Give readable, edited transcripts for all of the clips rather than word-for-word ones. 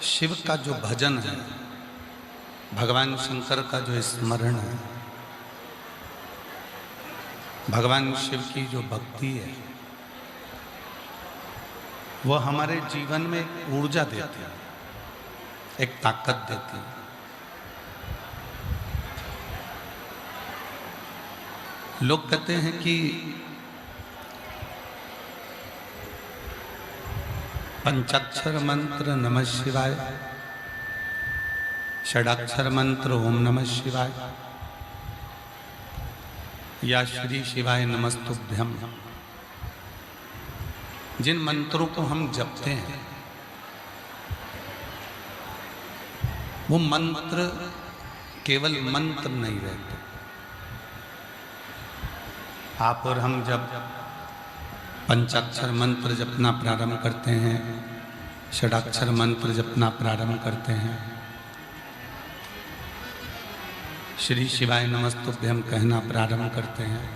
शिव का जो भजन है, भगवान शंकर का जो स्मरण है, भगवान शिव की जो भक्ति है, वह हमारे जीवन में एक ऊर्जा देती है, एक ताकत देती है। लोग कहते हैं कि पंचाक्षर मंत्र नमः शिवाय, षडाक्षर मंत्र ओम नमः शिवाय या श्री शिवाय नमस्तुभ्यम, जिन मंत्रों को हम जपते हैं वो मंत्र केवल मंत्र नहीं रहते। आप और हम जब पंचाक्षर मंत्र जपना प्रारंभ करते हैं, षडाक्षर मंत्र जपना प्रारंभ करते हैं, श्री शिवाय नमस्तुभ्यम कहना प्रारंभ करते हैं,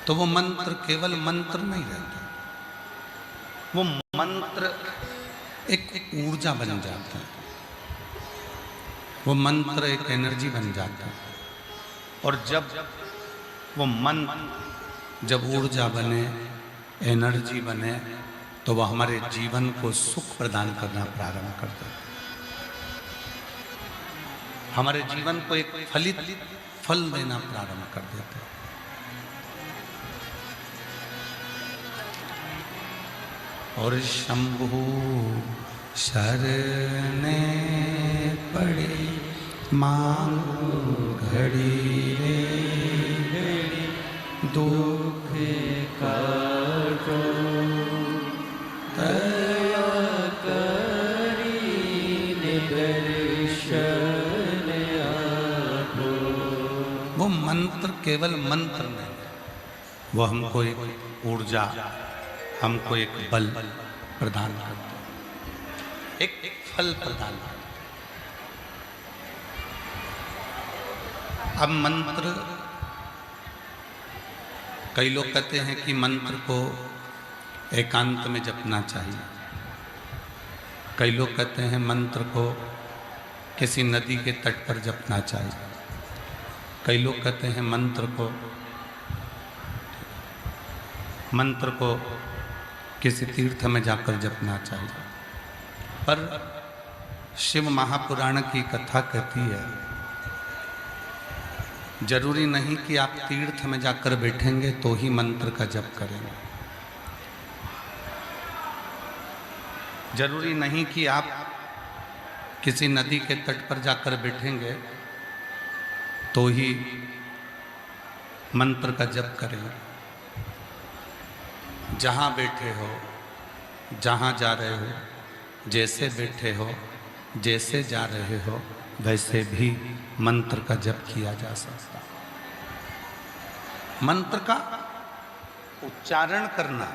तो वो मंत्र केवल मंत्र नहीं रहता, वो मंत्र एक ऊर्जा बन जाता है, वो मंत्र एक एनर्जी बन जाता है। और जब वो मन जब ऊर्जा बने, एनर्जी बने, तो वह हमारे जीवन को सुख प्रदान करना प्रारंभ कर देता है, हमारे जीवन को एक फलित फल देना प्रारंभ कर देता है। और शंभु शरणे पड़े मांगो घड़ी रे दुख काटो दया करी दर्शन आपो। वो मंत्र केवल मंत्र नहीं, वो हमको एक ऊर्जा, हमको एक बल प्रदान करता है, एक फल प्रदान करता है। अब मंत्र, कई लोग कहते हैं कि मंत्र को एकांत में जपना चाहिए, कई लोग कहते हैं मंत्र को किसी नदी के तट पर जपना चाहिए, कई लोग कहते हैं मंत्र को किसी तीर्थ में जाकर जपना चाहिए। पर शिव महापुराण की कथा कहती है, जरूरी नहीं कि आप तीर्थ में जाकर बैठेंगे तो ही मंत्र का जप करेंगे, जरूरी नहीं कि आप किसी नदी के तट पर जाकर बैठेंगे तो ही मंत्र का जप करेंगे। जहाँ बैठे हो, जहाँ जा रहे हो, जैसे बैठे हो, जैसे जा रहे हो, वैसे भी मंत्र का जप किया जा सकता है। मंत्र का उच्चारण करना,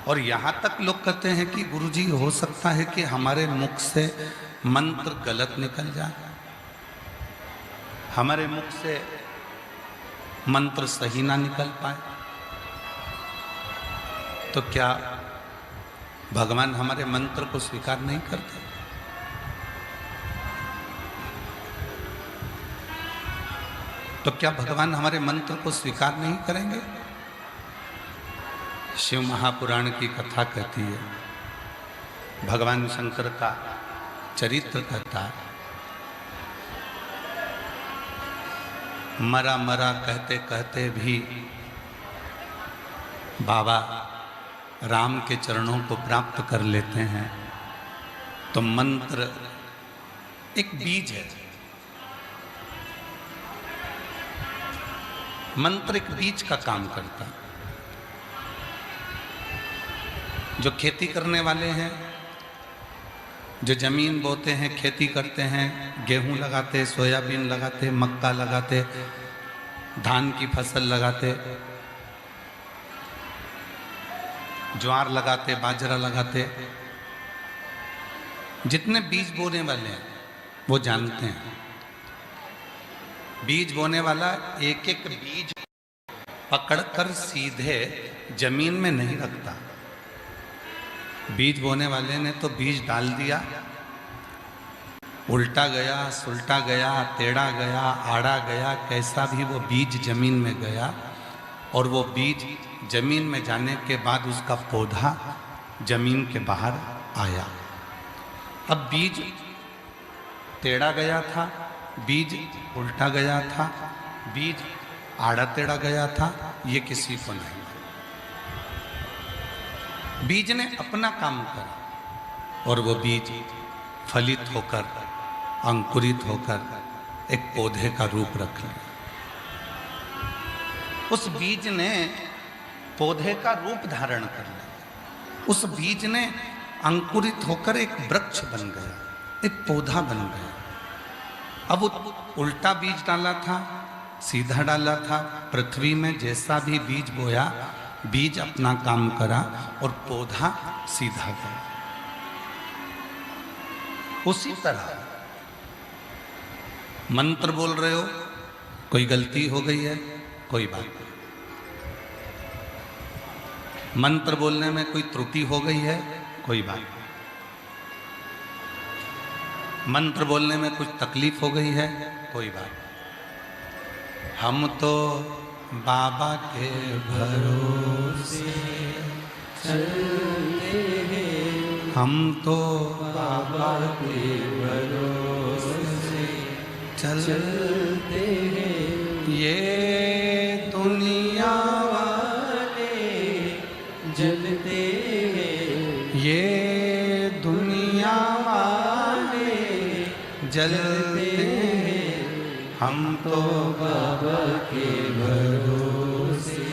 और यहाँ तक लोग कहते हैं कि गुरुजी हो सकता है कि हमारे मुख से मंत्र गलत निकल जाए, हमारे मुख से मंत्र सही ना निकल पाए, तो क्या भगवान हमारे मंत्र को स्वीकार नहीं करते? तो क्या भगवान हमारे मंत्र को स्वीकार नहीं करेंगे? शिव महापुराण की कथा कहती है, भगवान शंकर का चरित्र कहता है, मरा मरा कहते कहते भी बाबा राम के चरणों को प्राप्त कर लेते हैं। तो मंत्र एक बीज है, मंत्र एक बीज का काम करता है। जो खेती करने वाले हैं, जो जमीन बोते हैं, खेती करते हैं, गेहूं लगाते, सोयाबीन लगाते, मक्का लगाते, धान की फसल लगाते, ज्वार लगाते, बाजरा लगाते, जितने बीज बोने वाले हैं वो जानते हैं, बीज बोने वाला एक एक बीज पकड़कर सीधे जमीन में नहीं रखता, बीज बोने वाले ने तो बीज डाल दिया, उल्टा गया, सुलटा गया, टेढ़ा गया, आड़ा गया, कैसा भी वो बीज जमीन में गया और वो बीज जमीन में जाने के बाद उसका पौधा जमीन के बाहर आया। अब बीज टेढ़ा गया था, बीज उल्टा गया था, बीज आड़ा टेढ़ा गया था, ये किसी को नहीं। बीज ने अपना काम करा और वो बीज फलित होकर, अंकुरित होकर एक पौधे का रूप रख लिया। उस बीज ने पौधे का रूप धारण कर लिया। उस बीज ने अंकुरित होकर एक वृक्ष बन गया, एक पौधा बन गया। अब उल्टा बीज डाला था, सीधा डाला था, पृथ्वी में जैसा भी बीज बोया, बीज अपना काम करा और पौधा सीधा गया। उसी तरह मंत्र बोल रहे हो, कोई गलती हो गई है, कोई बात नहीं। मंत्र बोलने में कोई त्रुटि हो गई है, कोई बात नहीं। मंत्र बोलने में कुछ तकलीफ हो गई है, कोई बात नहीं। हम तो बाबा के भरोसे चलते हैं, हम तो बाबा के भरोसे चलते हैं। ये दुनिया वाले जलते हैं, ये दुनिया वाले जलते हैं, हम तो बाबा के भरोसे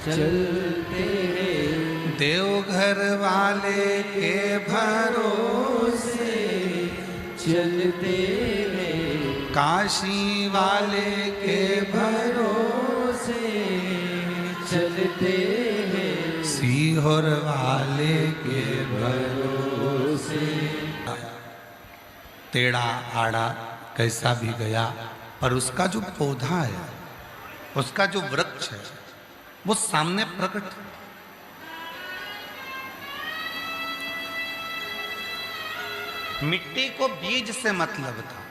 चलते हैं। देवघर वाले के भरोसे चलते हैं, काशी वाले के भरोसे चलते हैं, सीहोर वाले के भरोसे। टेढ़ा आड़ा कैसा भी गया, पर उसका जो पौधा है, उसका जो वृक्ष है, वो सामने प्रकट है। मिट्टी को बीज से मतलब था।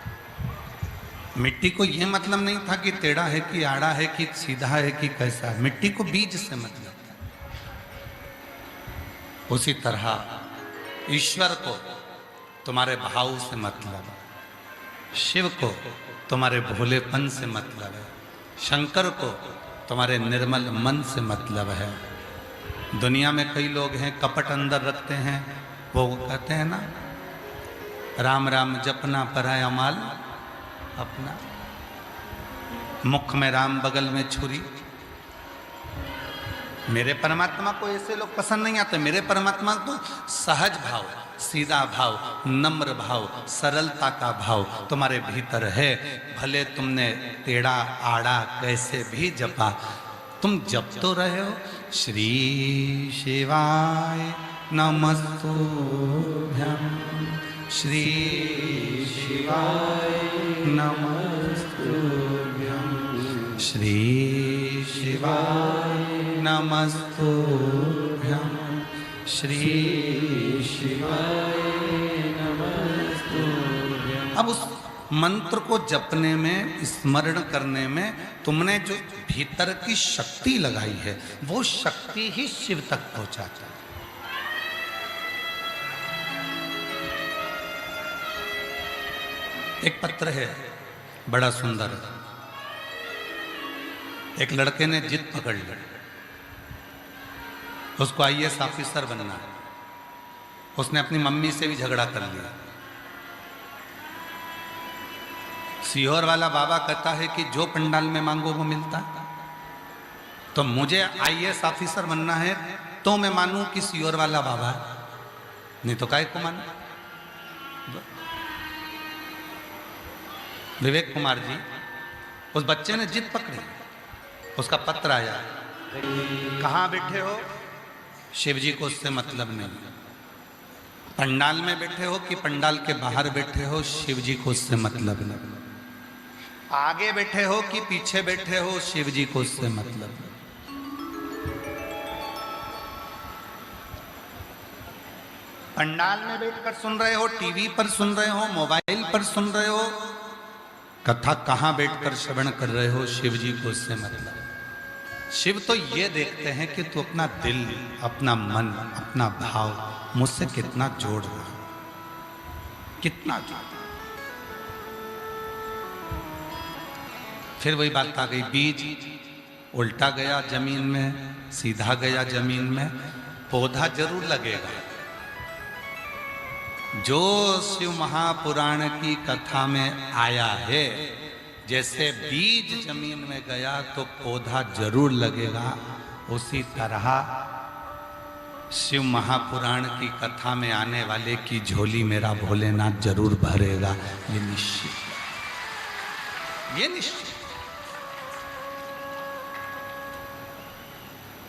मिट्टी को यह मतलब नहीं था कि टेढ़ा है कि आड़ा है कि सीधा है कि कैसा है। मिट्टी को बीज से मतलब था। उसी तरह ईश्वर को तुम्हारे भाव से मतलब है, शिव को तुम्हारे भोलेपन से मतलब है, शंकर को तुम्हारे निर्मल मन से मतलब है। दुनिया में कई लोग हैं कपट अंदर रखते हैं, वो कहते हैं ना, राम राम जपना पराया माल अपना, मुख में राम बगल में छुरी। मेरे परमात्मा को ऐसे लोग पसंद नहीं आते। मेरे परमात्मा को सहज भाव, सीधा भाव, नम्र भाव, सरलता का भाव तुम्हारे भीतर है। भले तुमने टेढ़ा आड़ा कैसे भी जपा, तुम जप तो रहे हो। श्री शिवाय नमस्तुभ्यं, श्री शिवाय नमस्तुभ्यं, श्री शिवाय नमस्तुभ्यं, श्री शिवाय नमस्तुभ्यं। अब उस मंत्र को जपने में, स्मरण करने में तुमने जो भीतर की शक्ति लगाई है, वो शक्ति ही शिव तक पहुंचाता है। एक पत्र है बड़ा सुंदर, एक लड़के ने जिद पकड़ ली, उसको आईएएस ऑफिसर बनना है। उसने अपनी मम्मी से भी झगड़ा कर लिया। सीहोर वाला बाबा कहता है कि जो पंडाल में मांगो वो मिलता, तो मुझे आईएएस ऑफिसर बनना है तो मैं मानूं कि सीहोर वाला बाबा है, नहीं तो काहे को मानूं। विवेक कुमार जी, उस बच्चे ने जिद पकड़ी, उसका पत्र आया, कहाँ बैठे हो, शिव जी को उससे मतलब नहीं। पंडाल में बैठे हो कि पंडाल के बाहर बैठे हो, शिव जी को उससे मतलब नहीं। आगे बैठे हो कि पीछे बैठे हो, शिव जी को उससे मतलब नहीं। पंडाल में बैठकर सुन रहे हो, टीवी पर सुन रहे हो, मोबाइल पर सुन रहे हो, कथा कहां बैठकर श्रवण कर रहे हो, शिव जी को उससे मतलब। शिव तो ये देखते हैं कि तू अपना दिल, अपना मन, अपना भाव मुझसे कितना जोड़ रहा, कितना जोड़। फिर वही बात आ गई, बीज उल्टा गया जमीन में, सीधा गया जमीन में, पौधा जरूर लगेगा। जो शिव महापुराण की कथा में आया है, जैसे बीज जमीन में गया तो पौधा जरूर लगेगा, उसी तरह शिव महापुराण की कथा में आने वाले की झोली मेरा भोलेनाथ जरूर भरेगा। ये निश्चित, ये निश्चित।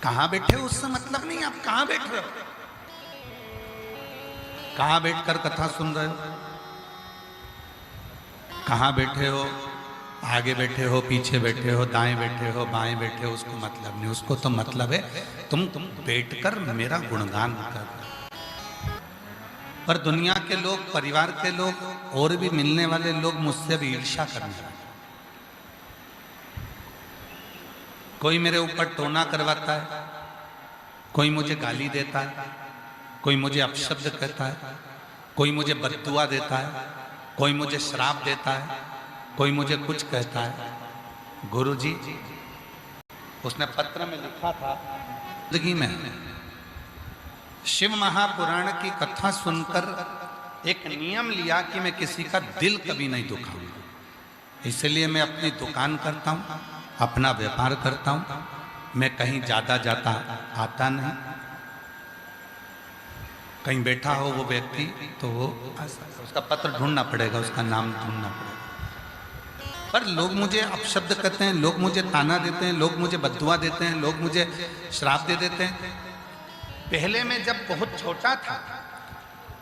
कहां बैठे हो उससे मतलब नहीं, आप कहां बैठ रहे हो, कहां बैठकर कथा सुन रहे हो, कहां बैठे हो, आगे बैठे हो, पीछे बैठे हो, दाएं बैठे हो, बाएं बैठे हो, उसको मतलब नहीं। उसको तो मतलब है तुम बैठकर मेरा गुणगान कर। पर दुनिया के लोग, परिवार के लोग, और भी मिलने वाले लोग मुझसे भी ईर्ष्या करने लगे। कोई मेरे ऊपर टोना करवाता है, कोई मुझे गाली देता है, कोई मुझे अपशब्द कहता है, कोई मुझे बद्दुआ देता है, कोई मुझे श्राप देता है, कोई मुझे कुछ कहता है। गुरुजी उसने पत्र में लिखा था, जिंदगी में शिव महापुराण की कथा सुनकर एक नियम लिया कि मैं किसी का दिल कभी नहीं दुखाऊंगा। इसलिए मैं अपनी दुकान करता हूं, अपना व्यापार करता हूं, मैं कहीं ज्यादा जाता आता नहीं। कहीं बैठा हो वो व्यक्ति तो वो उसका पत्र ढूंढना पड़ेगा, उसका नाम ढूंढना पड़ेगा। पर लोग मुझे अपशब्द कहते हैं, लोग मुझे ताना देते हैं, लोग मुझे बद्दुआ देते हैं, लोग मुझे श्राप दे देते हैं। पहले मैं जब बहुत छोटा था,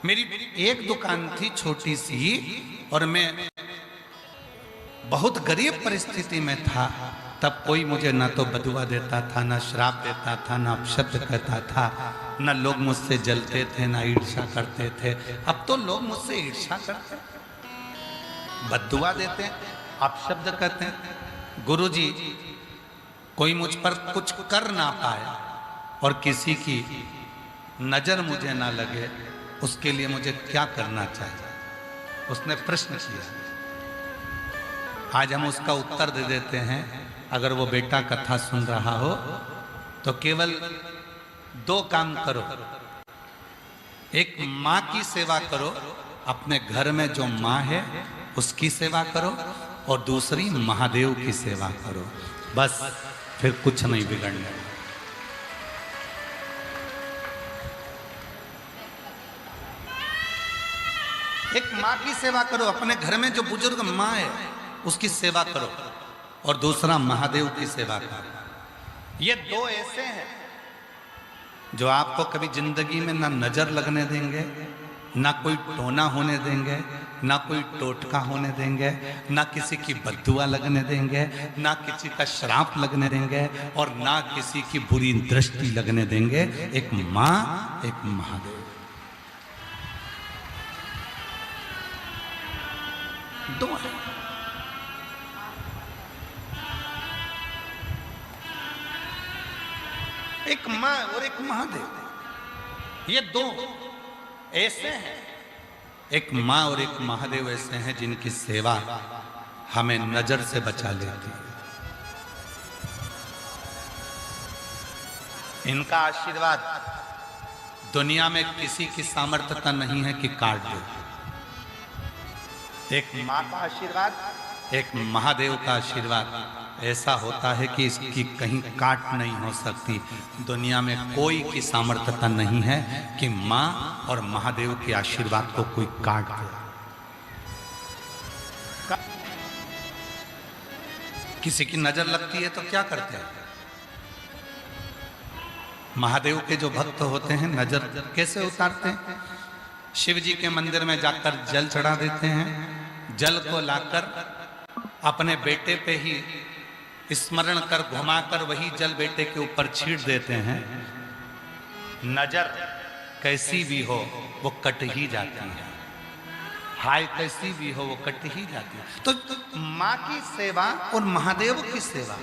मेरी एक दुकान थी छोटी सी, और मैं बहुत गरीब परिस्थिति में था, तब कोई मुझे ना तो बदुआ देता था, ना श्राप देता था, ना अपशब्द कहता था, ना लोग मुझसे जलते थे, ना ईर्ष्या करते थे। अब तो लोग मुझसे ईर्ष्या करते, बदुआ देते हैं, अपशब्द कहते हैं। गुरुजी कोई मुझ पर कुछ कर ना पाए और किसी की नजर मुझे ना लगे, उसके लिए मुझे क्या करना चाहिए? उसने प्रश्न किया। आज हम उसका उत्तर दे देते हैं। अगर वो बेटा कथा सुन रहा हो तो केवल 2 काम करो। एक, माँ की सेवा करो, अपने घर में जो माँ है उसकी सेवा करो, और दूसरी महादेव की सेवा करो। बस, फिर कुछ नहीं बिगड़ने। एक माँ की सेवा करो, अपने घर में जो बुजुर्ग माँ है उसकी सेवा करो, और दूसरा महादेव की सेवा करो। ये 2 ऐसे हैं जो आपको कभी जिंदगी में ना नजर लगने देंगे, ना कोई टोना होने देंगे, ना कोई टोटका होने देंगे, ना किसी की बद्दुआ लगने देंगे, ना किसी का श्राप लगने देंगे, और ना किसी की बुरी दृष्टि लगने देंगे। एक माँ, एक महादेव, 2 है। एक माँ और एक महादेव, ये 2 ऐसे हैं। एक माँ और एक महादेव ऐसे हैं जिनकी सेवा हमें नजर से बचा लेती है। इनका आशीर्वाद दुनिया में किसी की सामर्थ्यता नहीं है कि काट दे। एक माँ का आशीर्वाद, एक महादेव का आशीर्वाद ऐसा होता है कि इसकी कहीं काट नहीं हो सकती। दुनिया में कोई की सामर्थ्यता नहीं है कि माँ और महादेव के आशीर्वाद को कोई काट दे। किसी की नजर लगती है तो क्या करते हैं? महादेव के जो भक्त होते हैं नजर कैसे उतारते हैं? शिव जी के मंदिर में जाकर जल चढ़ा देते हैं। जल को लाकर अपने बेटे पे ही स्मरण कर घुमाकर वही जल बेटे के ऊपर छींट देते हैं। नजर कैसी भी हो वो कट ही जाती है, हाय कैसी भी हो वो कट ही जाती है। तो माँ की सेवा और महादेव की सेवा,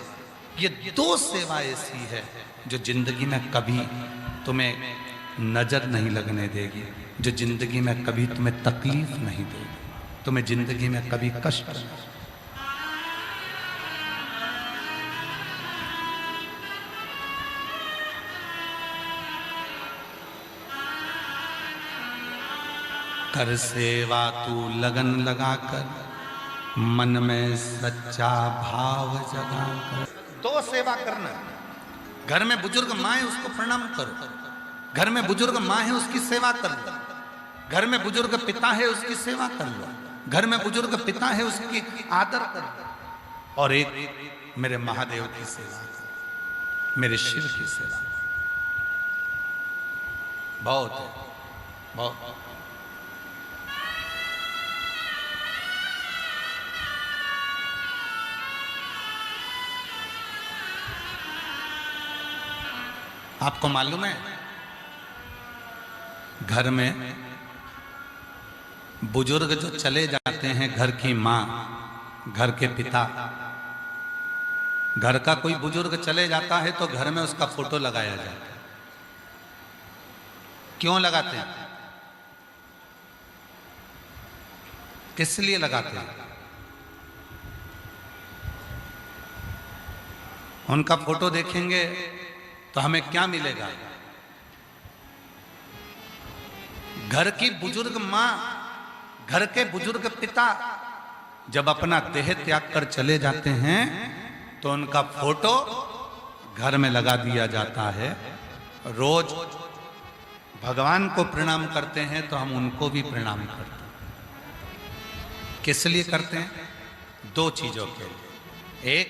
ये दो सेवा ऐसी है जो जिंदगी में कभी तुम्हें नजर नहीं लगने देगी, जो जिंदगी में कभी तुम्हें तकलीफ नहीं देगी, तुम्हें जिंदगी में कभी कष्ट नहीं। कर सेवा तू लगन लगाकर, मन में सच्चा भाव जगाकर। दो सेवा करना, घर में बुजुर्ग माँ है उसको प्रणाम करो, घर में बुजुर्ग माँ है उसकी सेवा कर लो, घर में बुजुर्ग पिता है उसकी सेवा कर लो, घर में बुजुर्ग पिता है उसकी आदर कर लो, और एक मेरे महादेव की सेवा, मेरे शिव की सेवा। बहुत है, बहुत। आपको मालूम है घर में बुजुर्ग जो चले जाते हैं, घर की माँ, घर के पिता, घर का कोई बुजुर्ग चले जाता है तो घर में उसका फोटो लगाया जाता है। क्यों लगाते हैं? किस लिए लगाते हैं? उनका फोटो देखेंगे तो हमें क्या मिलेगा? घर की बुजुर्ग माँ, घर के बुजुर्ग पिता जब अपना देह त्याग कर चले जाते हैं तो उनका फोटो घर में लगा दिया जाता है। रोज भगवान को प्रणाम करते हैं तो हम उनको भी प्रणाम करते हैं। किस लिए करते हैं? दो चीजों के लिए। एक,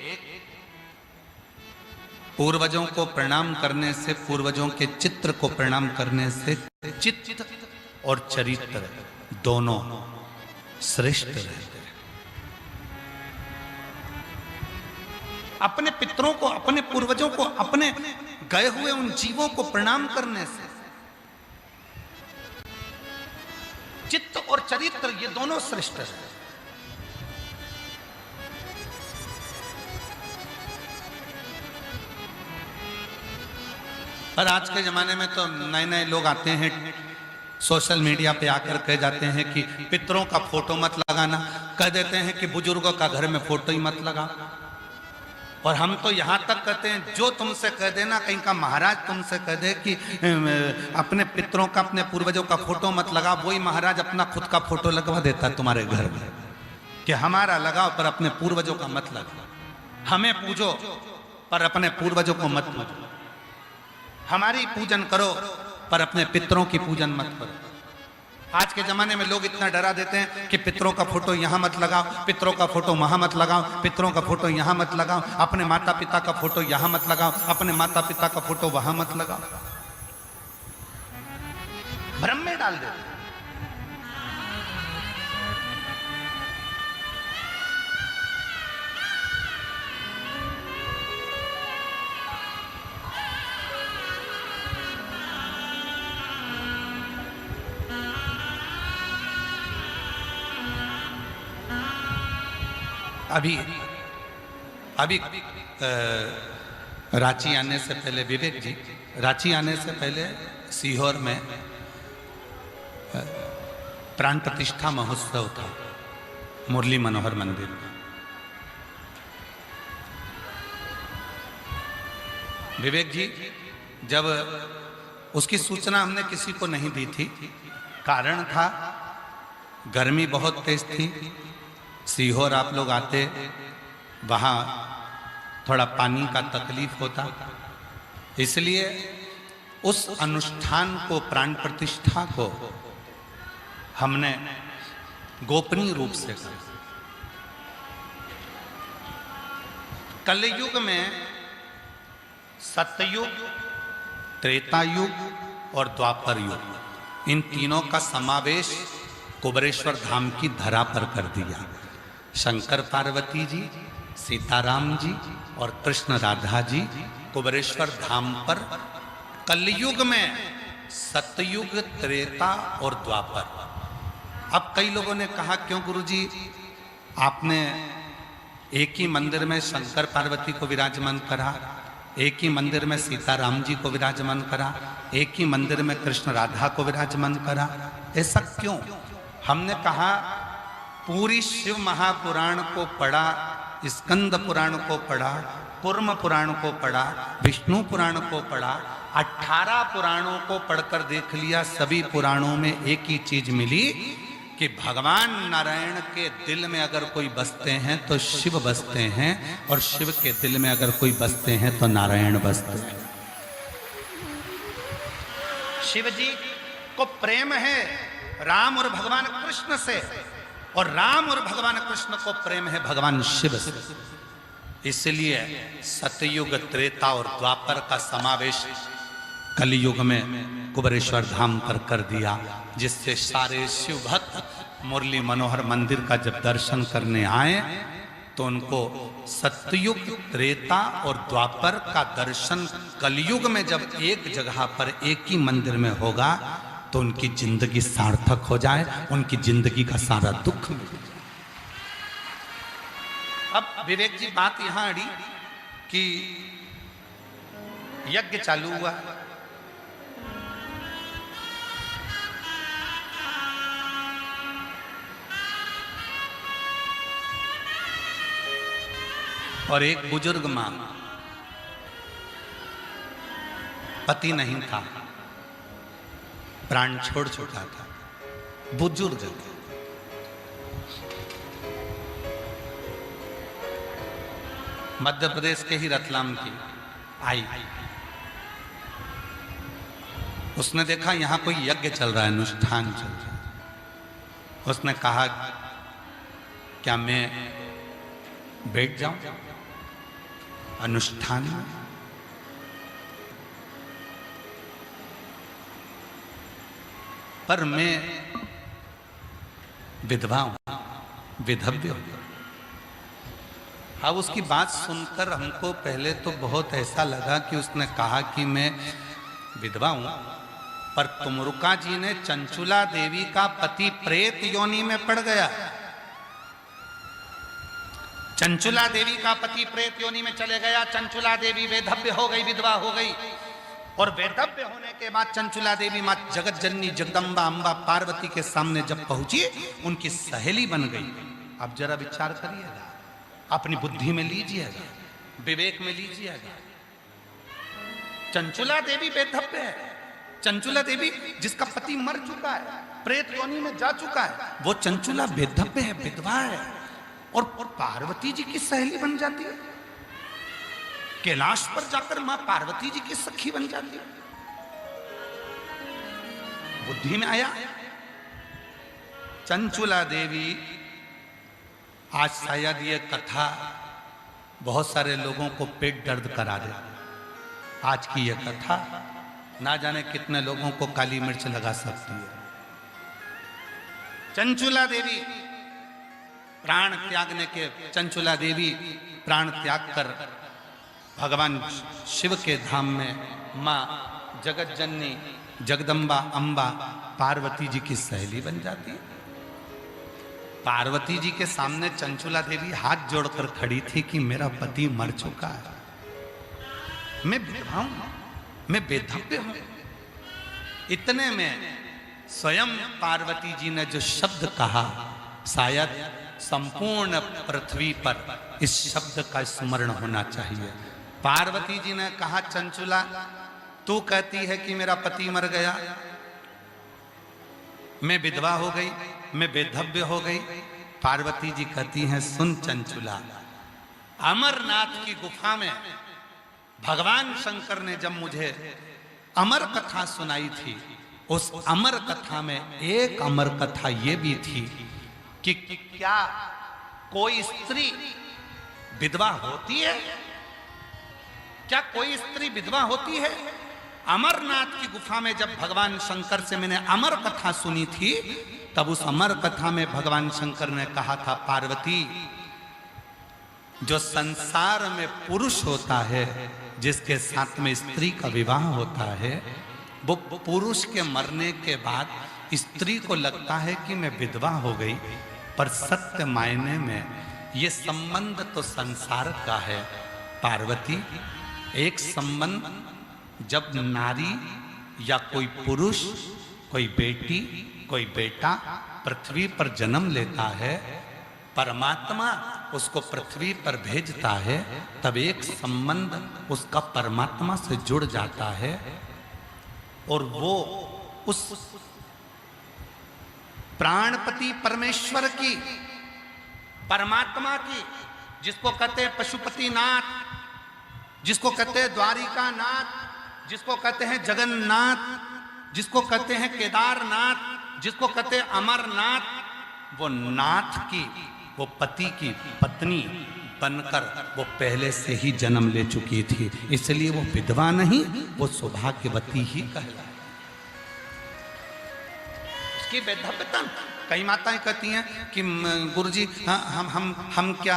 पूर्वजों को प्रणाम करने से, पूर्वजों के चित्र को प्रणाम करने से चित्त और चरित्र दोनों श्रेष्ठ रहते हैं। अपने पितरों को, अपने पूर्वजों को, अपने गए हुए उन जीवों को प्रणाम करने से चित्त और चरित्र ये दोनों श्रेष्ठ है। पर आज के जमाने में तो नए नए लोग आते हैं, सोशल मीडिया पे आकर कह जाते हैं कि पितरों का फोटो मत लगाना, कह देते हैं कि बुजुर्गों का घर में फोटो ही मत लगा। और हम तो यहाँ तक कहते हैं, जो तुमसे कह देना, कहीं का महाराज तुमसे कह दे कि अपने पितरों का, अपने पूर्वजों का फोटो मत लगा, वही महाराज अपना खुद का फोटो लगवा देता है तुम्हारे घर में कि हमारा लगाओ पर अपने पूर्वजों का मत लगाओ, हमें पूजो पर अपने पूर्वजों को मत पूजो, हमारी पूजन करो पर अपने पितरों की पूजन मत करो। आज के जमाने में लोग इतना डरा देते हैं कि पितरों का फोटो यहाँ मत लगाओ, पितरों का फोटो वहां मत लगाओ, पितरों का फोटो यहाँ मत लगाओ, अपने माता पिता का फोटो यहाँ मत लगाओ, अपने माता पिता का फोटो वहां मत लगाओ। भ्रम में डाल देते हैं। अभी रांची आने से पहले, विवेक जी, रांची आने से पहले सीहोर में प्राण प्रतिष्ठा महोत्सव था मुरली मनोहर मंदिर में। विवेक जी, जब उसकी सूचना हमने किसी को नहीं दी थी, कारण था गर्मी बहुत तेज थी, सीहोर आप लोग आते, वहाँ थोड़ा पानी का तकलीफ होता, इसलिए उस अनुष्ठान को, प्राण प्रतिष्ठा को हमने गोपनीय रूप से किया। कलयुग में सतयुग, त्रेता युग और द्वापर युग, इन तीनों का समावेश कुबेरेश्वर धाम की धरा पर कर दिया। शंकर पार्वती जी, सीताराम जी और कृष्ण राधा जी कुबेरेश्वर धाम पर कलयुग में सतयुग, त्रेता और द्वापर। अब कई लोगों ने कहा क्यों गुरुजी आपने एक ही मंदिर में शंकर पार्वती को विराजमान करा, एक ही मंदिर में सीताराम जी को विराजमान करा, एक ही मंदिर में कृष्ण राधा को विराजमान करा, ऐसा क्यों? हमने कहा पूरी शिव महापुराण को पढ़ा, स्कंद पुराण को पढ़ा, कूर्म पुराण को पढ़ा, विष्णु पुराण को पढ़ा, 18 पुराणों को पढ़कर देख लिया। सभी पुराणों में एक ही चीज मिली कि भगवान नारायण के दिल में अगर कोई बसते हैं तो शिव बसते हैं, और शिव के दिल में अगर कोई बसते हैं तो नारायण बसते हैं। शिव जी को प्रेम है राम और भगवान कृष्ण से, और राम और भगवान कृष्ण को प्रेम है भगवान शिव से। इसलिए सतयुग, त्रेता और द्वापर का समावेश कलयुग में कुबेरेश्वर धाम पर कर दिया, जिससे सारे शिव भक्त मुरली मनोहर मंदिर का जब दर्शन करने आए तो उनको सतयुग, त्रेता और द्वापर का दर्शन कलयुग में जब एक जगह पर एक ही मंदिर में होगा तो उनकी जिंदगी सार्थक हो जाए, उनकी जिंदगी का सारा दुख मिट जाए। अब विवेक जी बात यहां अड़ी कि यज्ञ चालू हुआ, और एक बुजुर्ग मां, पति नहीं था, प्राण छोड़ चुका था, बुजुर्ग, मध्य प्रदेश के ही रतलाम की आई। उसने देखा यहां कोई यज्ञ चल रहा है, अनुष्ठान चल रहा है। उसने कहा क्या मैं बैठ जाऊं अनुष्ठान में? पर मैं विधवा हूं, विधव्य हूं। अब उसकी बात सुनकर हमको पहले तो बहुत ऐसा लगा कि उसने कहा कि मैं विधवा हूं, पर तुमरुका जी ने चंचुला देवी का पति प्रेत योनि में पड़ गया। चंचुला देवी का पति प्रेत योनि में चले गया, चंचुला देवी वेधव्य हो गई, विधवा हो गई, और वेधव्य होने के बाद चंचुला देवी मां जगत जननी जगदम्बा अम्बा पार्वती के सामने जब पहुंची, उनकी सहेली बन गई। अब जरा विचार करिएगा, अपनी बुद्धि में लीजिएगा, विवेक में लीजिएगा। चंचुला देवी वेधव्य है, चंचुला देवी जिसका पति मर चुका है, प्रेत योनि में जा चुका है, वो चंचुला वेधव्य है, विधवा है, और पार्वती जी की सहेली बन जाती है। कैलाश पर जाकर मां पार्वती जी की सखी बन जाती है। बुद्धि में आया। चंचुला देवी, आज शायद ये कथा बहुत सारे लोगों को पेट दर्द करा दे। आज की यह कथा ना जाने कितने लोगों को काली मिर्च लगा सकती है। चंचुला देवी प्राण त्यागने के, चंचुला देवी प्राण त्याग कर भगवान शिव के धाम में मां जगत जननी जगदम्बा अम्बा पार्वती जी की सहेली बन जाती है। पार्वती जी के सामने चंचुला देवी हाथ जोड़कर खड़ी थी कि मेरा पति मर चुका है, मैं विधवा हूं, मैं वेधव्य हूं। इतने में स्वयं पार्वती जी ने जो शब्द कहा, शायद संपूर्ण पृथ्वी पर इस शब्द का स्मरण होना चाहिए। पार्वती जी ने कहा, चंचुला तू कहती है कि मेरा पति मर गया, मैं विधवा हो गई, मैं वेधव्य हो गई। पार्वती जी कहती हैं, सुन चंचुला, अमरनाथ की गुफा में भगवान शंकर ने जब मुझे अमर कथा सुनाई थी, उस अमर कथा में एक अमर कथा ये भी थी कि क्या कोई स्त्री विधवा होती है? क्या कोई स्त्री विधवा होती है? अमरनाथ की गुफा में जब भगवान शंकर से मैंने अमर कथा सुनी थी, तब उस अमर कथा में भगवान शंकर ने कहा था, पार्वती, जो संसार में पुरुष होता है जिसके साथ में स्त्री का विवाह होता है, वो पुरुष के मरने के बाद स्त्री को लगता है कि मैं विधवा हो गई, पर सत्य मायने में ये संबंध तो संसार का है। पार्वती, एक संबंध जब नारी या कोई पुरुष, कोई बेटी, कोई बेटा पृथ्वी पर जन्म लेता है, परमात्मा उसको पृथ्वी पर भेजता है, तब एक संबंध उसका परमात्मा से जुड़ जाता है और वो उस प्राणपति परमेश्वर की, परमात्मा की, जिसको कहते हैं पशुपति नाथ, जिसको कहते हैं द्वारिका नाथ, जिसको कहते हैं जगन्नाथ, जिसको कहते हैं केदारनाथ, जिसको कहते हैं अमरनाथ, वो नाथ की, वो पति की पत्नी बनकर वो पहले से ही जन्म ले चुकी थी, इसलिए वो विधवा नहीं, वो सौभाग्यवती ही कहलाए। उसकी वैधव्यता। कई माताएं कहती हैं कि गुरुजी हम क्या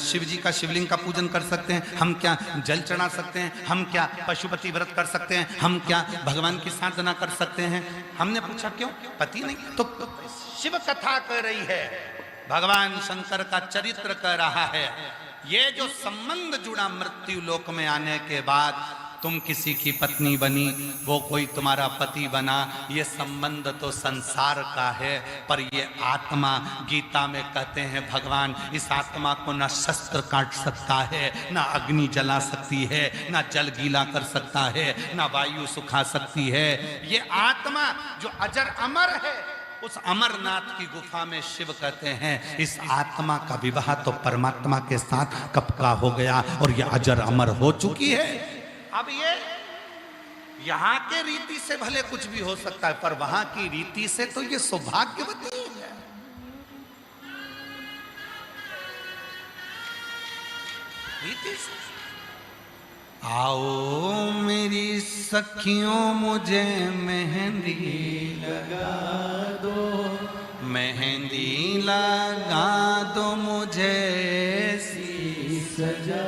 शिव जी का, शिवलिंग का पूजन कर सकते हैं, हम क्या जल चढ़ा सकते हैं, हम क्या पशुपति व्रत कर सकते हैं, हम क्या भगवान की साधना कर सकते हैं। हमने पूछा क्यों? पति नहीं तो शिव कथा कह रही है, भगवान शंकर का चरित्र कह रहा है। ये जो संबंध जुड़ा मृत्यु लोक में आने के बाद, तुम किसी की पत्नी बनी, वो कोई तुम्हारा पति बना, ये संबंध तो संसार का है, पर ये आत्मा, गीता में कहते हैं भगवान, इस आत्मा को ना शस्त्र काट सकता है, ना अग्नि जला सकती है, ना जल गीला कर सकता है, ना वायु सुखा सकती है। ये आत्मा जो अजर अमर है, उस अमरनाथ की गुफा में शिव कहते हैं इस आत्मा का विवाह तो परमात्मा के साथ कब का हो गया और ये अजर अमर हो चुकी है। अब ये यहाँ के रीति से भले कुछ भी हो सकता है, पर वहां की रीति से तो ये सौभाग्यवती है। रीति से आओ मेरी सखियों मुझे मेहंदी लगा दो, मेहंदी लगा दो मुझे, सजा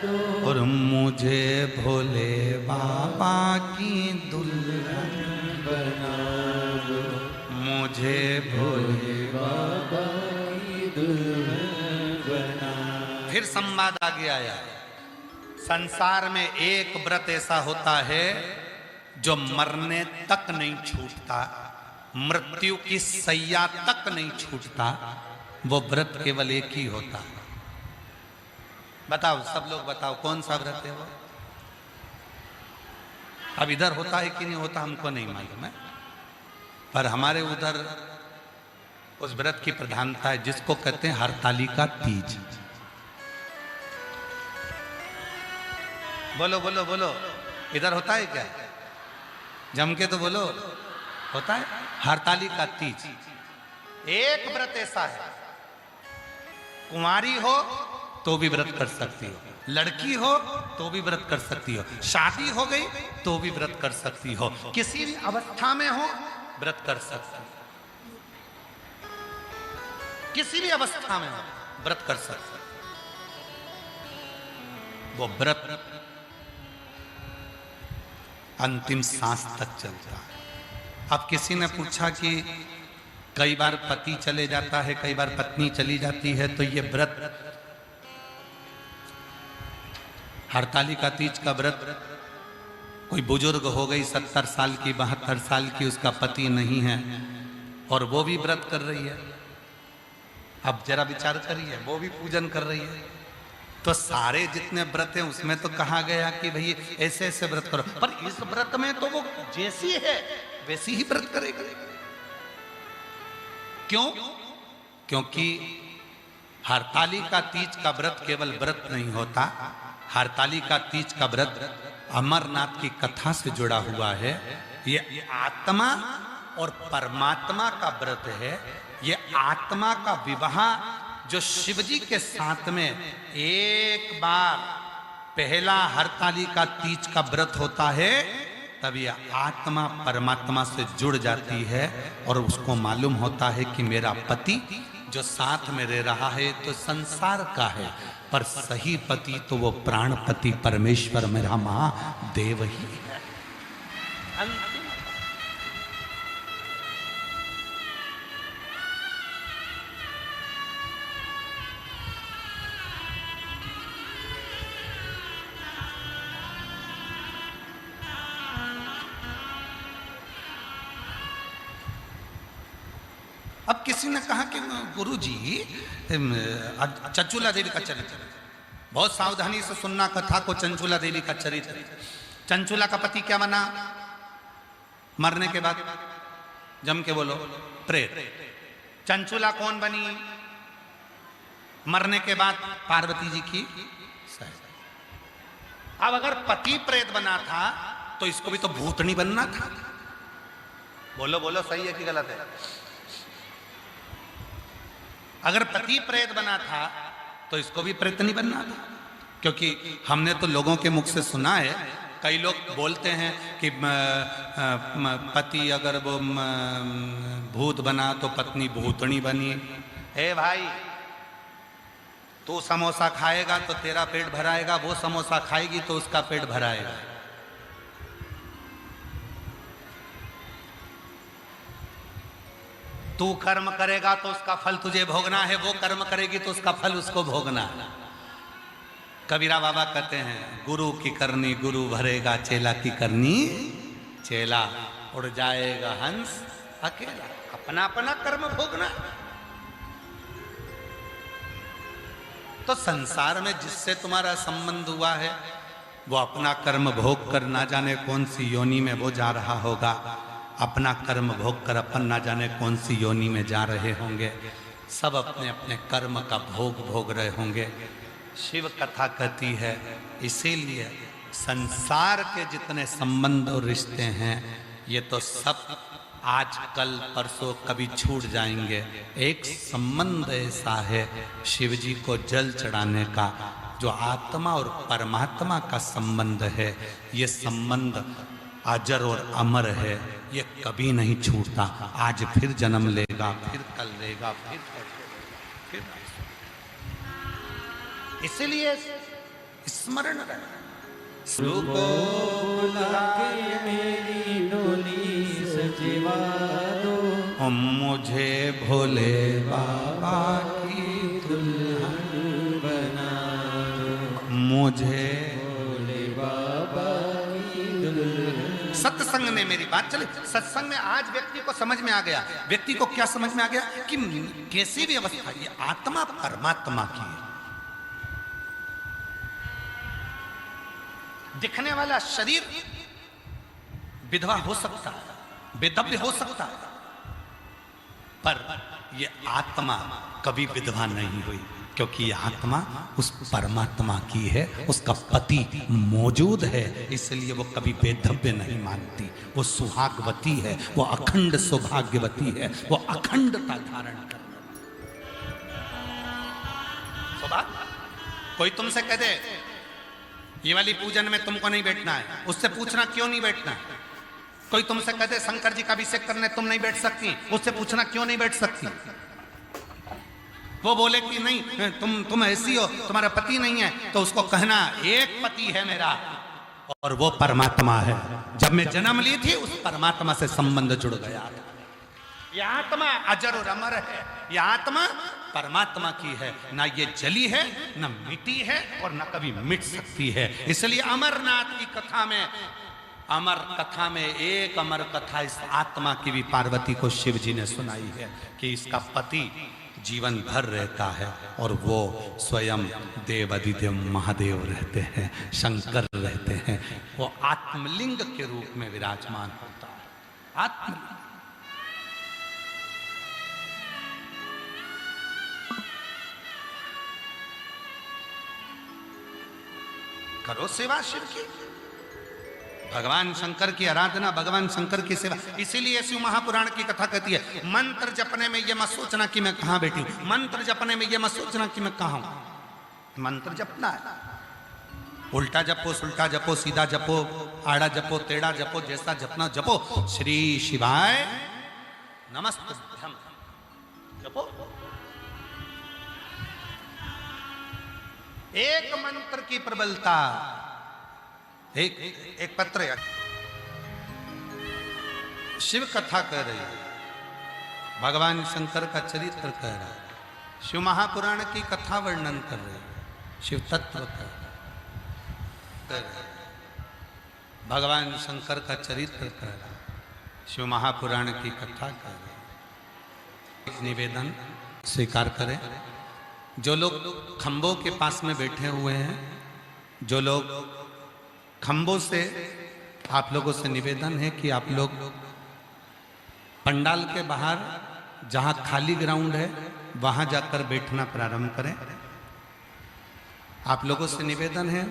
दो और मुझे भोले बाबा की दुल्हन बना दो, मुझे भोले बाबा की दुल्हन बना। फिर संवाद आगे आया, संसार में एक व्रत ऐसा होता है जो मरने तक नहीं छूटता, मृत्यु की सैया तक नहीं छूटता, वो व्रत केवल एक ही होता है। बताओ सब लोग बताओ कौन सा व्रत है वो? अब इधर होता है कि नहीं होता हमको नहीं मालूम है, पर हमारे उधर उस व्रत की प्रधानता है जिसको कहते हैं हरतालिका तीज। बोलो बोलो बोलो, इधर होता है क्या? जम के तो बोलो, होता है हरतालिका तीज। एक व्रत ऐसा है, कुंवारी हो तो भी व्रत कर सकती हो, लड़की हो तो भी व्रत कर सकती हो, शादी हो गई तो भी व्रत कर सकती हो, किसी भी अवस्था में हो व्रत कर सकती हो, किसी भी अवस्था में हो व्रत कर सकती हो। वो व्रत अंतिम सांस तक चलता है। अब किसी ने पूछा कि कई बार पति चले जाता है, कई बार पत्नी चली जाती है, तो ये व्रत हरतालिका तीज का व्रत, कोई बुजुर्ग हो गई 70 साल की, 72 साल की, उसका पति नहीं है और वो भी व्रत कर रही है, अब जरा विचार करिए, वो भी पूजन कर रही है, तो सारे जितने व्रत हैं उसमें तो कहा गया कि भाई ऐसे ऐसे व्रत करो, पर इस व्रत में तो वो जैसी है वैसी ही व्रत करेगा। क्यों? क्योंकि हरतालिका तीज का व्रत केवल व्रत नहीं होता, हरतालिका तीज का व्रत अमरनाथ की कथा से जुड़ा हुआ है। ये आत्मा और परमात्मा का व्रत है। ये आत्मा का विवाह जो शिवजी के साथ में एक बार पहला हरतालिका तीज का व्रत होता है, तब ये आत्मा परमात्मा से जुड़ जाती है और उसको मालूम होता है कि मेरा पति जो साथ में रह रहा है तो संसार का है, पर सही पति तो वो प्राणपति परमेश्वर मेरा महादेव ही है। अंतिम। अब किसी ने कहा कि गुरुजी चंचूला देवी का चरित्र, बहुत सावधानी से सुनना कथा को। चंचूला देवी का चरित्र, चंचूला का पति क्या बना मरने के बाद? जम के बोलो, प्रेत। चंचूला कौन बनी मरने के बाद? पार्वती जी की सहेली। अब अगर पति प्रेत बना था तो इसको भी तो भूतनी बनना था। बोलो बोलो, सही है कि गलत है? अगर पति प्रेत बना था तो इसको भी प्रेत नहीं बनना था, क्योंकि हमने तो लोगों के मुख से सुना है, कई लोग बोलते हैं कि पति अगर वो भूत बना तो पत्नी भूतनी बनी। हे भाई, तू समोसा खाएगा तो तेरा पेट भराएगा, वो समोसा खाएगी तो उसका पेट भराएगा। तू कर्म करेगा तो उसका फल तुझे भोगना है, वो कर्म करेगी तो उसका फल उसको भोगना है। कबीरा बाबा कहते हैं, गुरु की करनी गुरु भरेगा, चेला की करनी चेला, उड़ जाएगा हंस अकेला। अपना अपना कर्म भोगना। तो संसार में जिससे तुम्हारा संबंध हुआ है वो अपना कर्म भोग कर ना जाने कौन सी योनि में वो जा रहा होगा। अपना कर्म भोग कर अपन ना जाने कौन सी योनि में जा रहे होंगे। सब अपने अपने कर्म का भोग भोग रहे होंगे। शिव कथा कहती है, इसीलिए संसार के जितने संबंध और रिश्ते हैं ये तो सब आज कल परसों कभी छूट जाएंगे। एक संबंध ऐसा है शिव जी को जल चढ़ाने का, जो आत्मा और परमात्मा का संबंध है। ये संबंध अजर और अमर है, ये कभी नहीं छूटता। आज फिर जन्म लेगा, फिर कल लेगा, फिर इसीलिए स्मरण रहे। मेरी डोली सजवा दो, मुझे भोले बाबा की दुल्हन बना दो, मुझे भोले बाबा की दुल्हन। सत्संग ने मेरी बात चली। सत्संग में आज व्यक्ति को समझ में आ गया। व्यक्ति को क्या समझ में आ गया कि कैसी भी अवस्था, ये आत्मा परमात्मा की है। दिखने वाला शरीर विधवा हो सकता है, बेदव्य हो सकता है, पर ये आत्मा कभी विधवा नहीं हुई, क्योंकि ये आत्मा उस परमात्मा की है। उसका पति मौजूद है, इसलिए वो कभी बेधव्य नहीं मानती। वो सुहागवती है, वो अखंड सौभाग्यवती है, वो अखंडता धारण कर। कोई तुमसे कह दे ये वाली पूजन में तुमको नहीं बैठना है, उससे पूछना क्यों नहीं बैठना है। कोई तुमसे कह दे शंकर जी का अभिषेक करने तुम नहीं बैठ सकती, उससे पूछना क्यों नहीं बैठ सकती। वो बोले कि नहीं तुम ऐसी हो, तुम्हारा पति नहीं है, तो उसको कहना एक पति है मेरा और वो परमात्मा है। जब मैं जन्म ली थी उस परमात्मा से संबंध जुड़ गया। यह आत्मा अजर और अमर है, यह आत्मा परमात्मा की है। ना ये जली है, ना मिटी है, और ना कभी मिट सकती है। इसलिए अमरनाथ की कथा में, अमर कथा में एक अमर कथा इस आत्मा की भी पार्वती को शिव जी ने सुनाई है कि इसका पति जीवन भर रहता है और वो स्वयं देवादिदेव महादेव रहते हैं, शंकर रहते हैं। वो आत्मलिंग के रूप में विराजमान होता है। आत्मलिंग। करो सेवा शिव की, भगवान शंकर की आराधना, भगवान शंकर की सेवा। इसीलिए शिव महापुराण की कथा कहती है, मंत्र जपने में ये मत सोचना कि मैं कहां बैठी हूं, मंत्र जपने में ये मत सोचना कि मैं कहां हूं। मंत्र जपना है, उल्टा जपो, सुल्टा जपो, सीधा जपो, आड़ा जपो, टेढ़ा जपो, जैसा जपना जपो। श्री शिवाय नमस्तुभ्यम जपो। एक मंत्र की प्रबलता। एक पत्र है, शिव कथा कह रही है, भगवान शंकर का चरित्र कह रहा है, शिव महापुराण की कथा वर्णन कर रही है, शिव तत्व कर रहे हैं, भगवान शंकर का चरित्र कह रहा है, शिव महापुराण की कथा कर रहे हैं। एक निवेदन स्वीकार करें, जो लोग खंभों के पास में बैठे हुए हैं, जो लोग खंभों से, आप लोगों से निवेदन है कि आप लोग पंडाल के बाहर जहां खाली ग्राउंड है वहां जाकर बैठना प्रारंभ करें। आप लोगों से निवेदन है,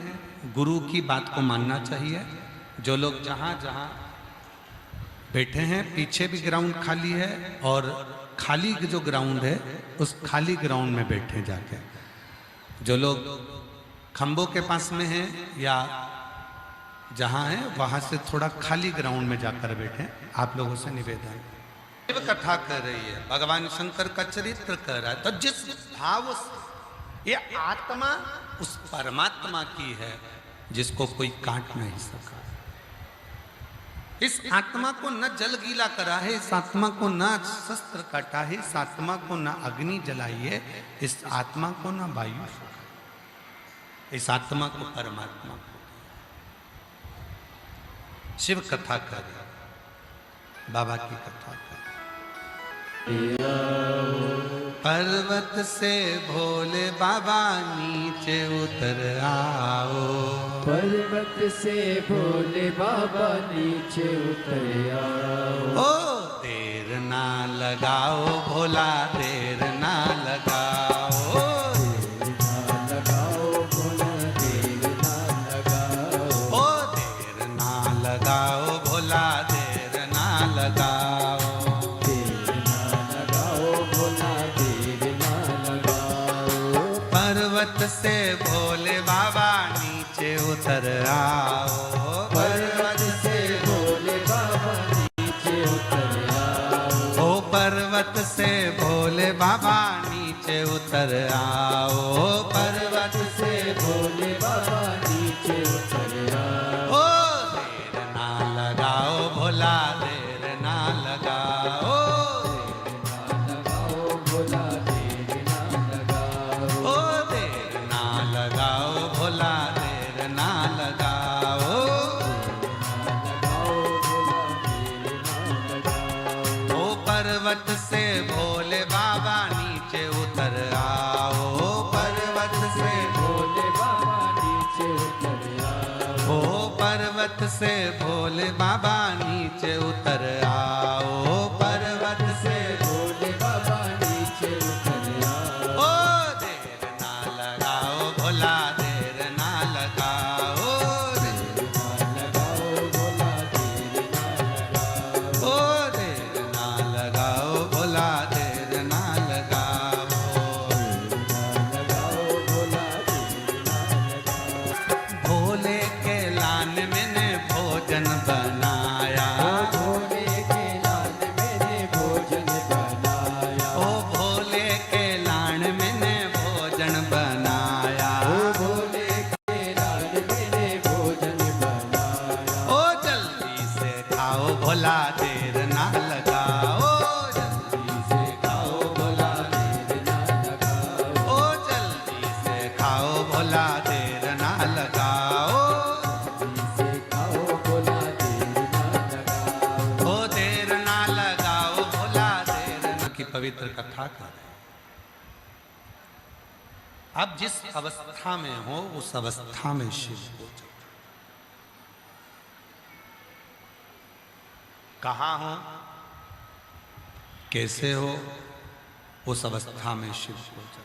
गुरु की बात को मानना चाहिए। जो लोग जहां जहां बैठे हैं, पीछे भी ग्राउंड खाली है और खाली जो ग्राउंड है उस खाली ग्राउंड में बैठे जाके। जो लोग खंभों के पास में हैं या जहां है वहां से थोड़ा खाली ग्राउंड में जाकर बैठे, आप लोगों से निवेदन। शिव कथा कर रही है, भगवान शंकर का चरित्र कर रहा है, तो जिस भाव से ये आत्मा उस परमात्मा की है जिसको कोई काट नहीं सका, इस आत्मा को न जल गीला करा है, इस आत्मा को न शस्त्र काटा है, इस आत्मा को न अग्नि जलाई है, इस आत्मा को न वायु, इस आत्मा को परमात्मा को शिव कथा करे, बाबा की कथा करे। पर्वत से भोले बाबा नीचे उतर आओ, पर्वत से भोले बाबा नीचे उतर आओ। ओ देर ना लगाओ भोला, देर ना लगाओ, देर ना लगाओ भोला, देर ना लगाओ। ओ देर ना लगाओ भोला, देर ना लगाओ, देर ना लगाओ भोला, देर ना लगाओ। पर्वत से भोले बाबा नीचे उतर आओ, पर्वत से भोले बाबा नीचे उतर आओ। ओ पर्वत से भोले बाबा नीचे उतर आओ, पर्वत से भोले बाबा नीचे उतर आओ। ओ देर ना लगाओ भोला, देर ना लगाओ, देर ना लगाओ भोला, देर ना लगाओ। ओ देर ना लगाओ भोला, देर ना लगाओ, ओ पर्वत से भोले बाबा नीचे उतर आओ, पर्वत से भोले बाबा नीचे उतर आओ। ओ पर्वत से भोले बाबा नीचे उतर आओ, पर्वत से भोले बाबा नीचे उतर आओ। ओ देर ना लगाओ भोला, देर ना लगाओ, देर ना लगाओ भोला, देर ना लगाओ। ओ देर ना लगाओ भोला, देर ना लगाओ, लगाओ भोला, देर ना लगाओ। भोले के लान मैंने भोजन बनाया, भोले के लाल मैंने भोजन बनाया। ओ भोले के लान मैंने भोजन बनाया, भोले के लाल मैंने भोजन बनाया। ओ जल्दी से खाओ भोला, देर ना लगाओ, जल्दी से खाओ भोला, देर ना लगाओ। ओ जल्दी से खाओ भोला, देर ना लगाओ, जल्दी से खाओ भोला, देर ना लगाओ। ओ देर ना लगाओ भोला, देर ना की पवित्र कथा कर रहे हैं। आप जिस अवस्था में हो उस अवस्था में शिव को जपो। कहाँ हो, कैसे हो, उस अवस्था में शिव को जपो।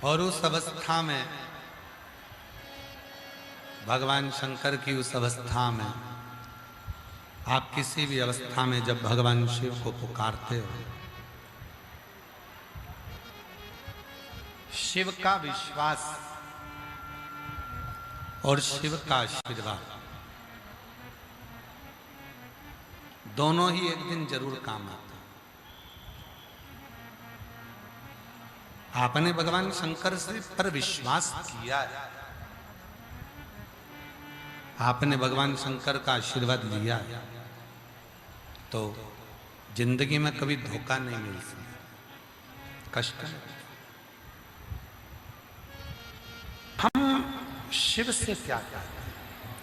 और उस अवस्था में भगवान शंकर की उस अवस्था में, आप किसी भी अवस्था में जब भगवान शिव को पुकारते हो, शिव का विश्वास और शिव का आशीर्वाद दोनों ही एक दिन जरूर काम आता है। आपने भगवान शंकर से पर विश्वास किया है, आपने भगवान शंकर का आशीर्वाद लिया है, तो जिंदगी में कभी धोखा नहीं मिल सकता, कष्ट नहीं। हम शिव से क्या कहते हैं,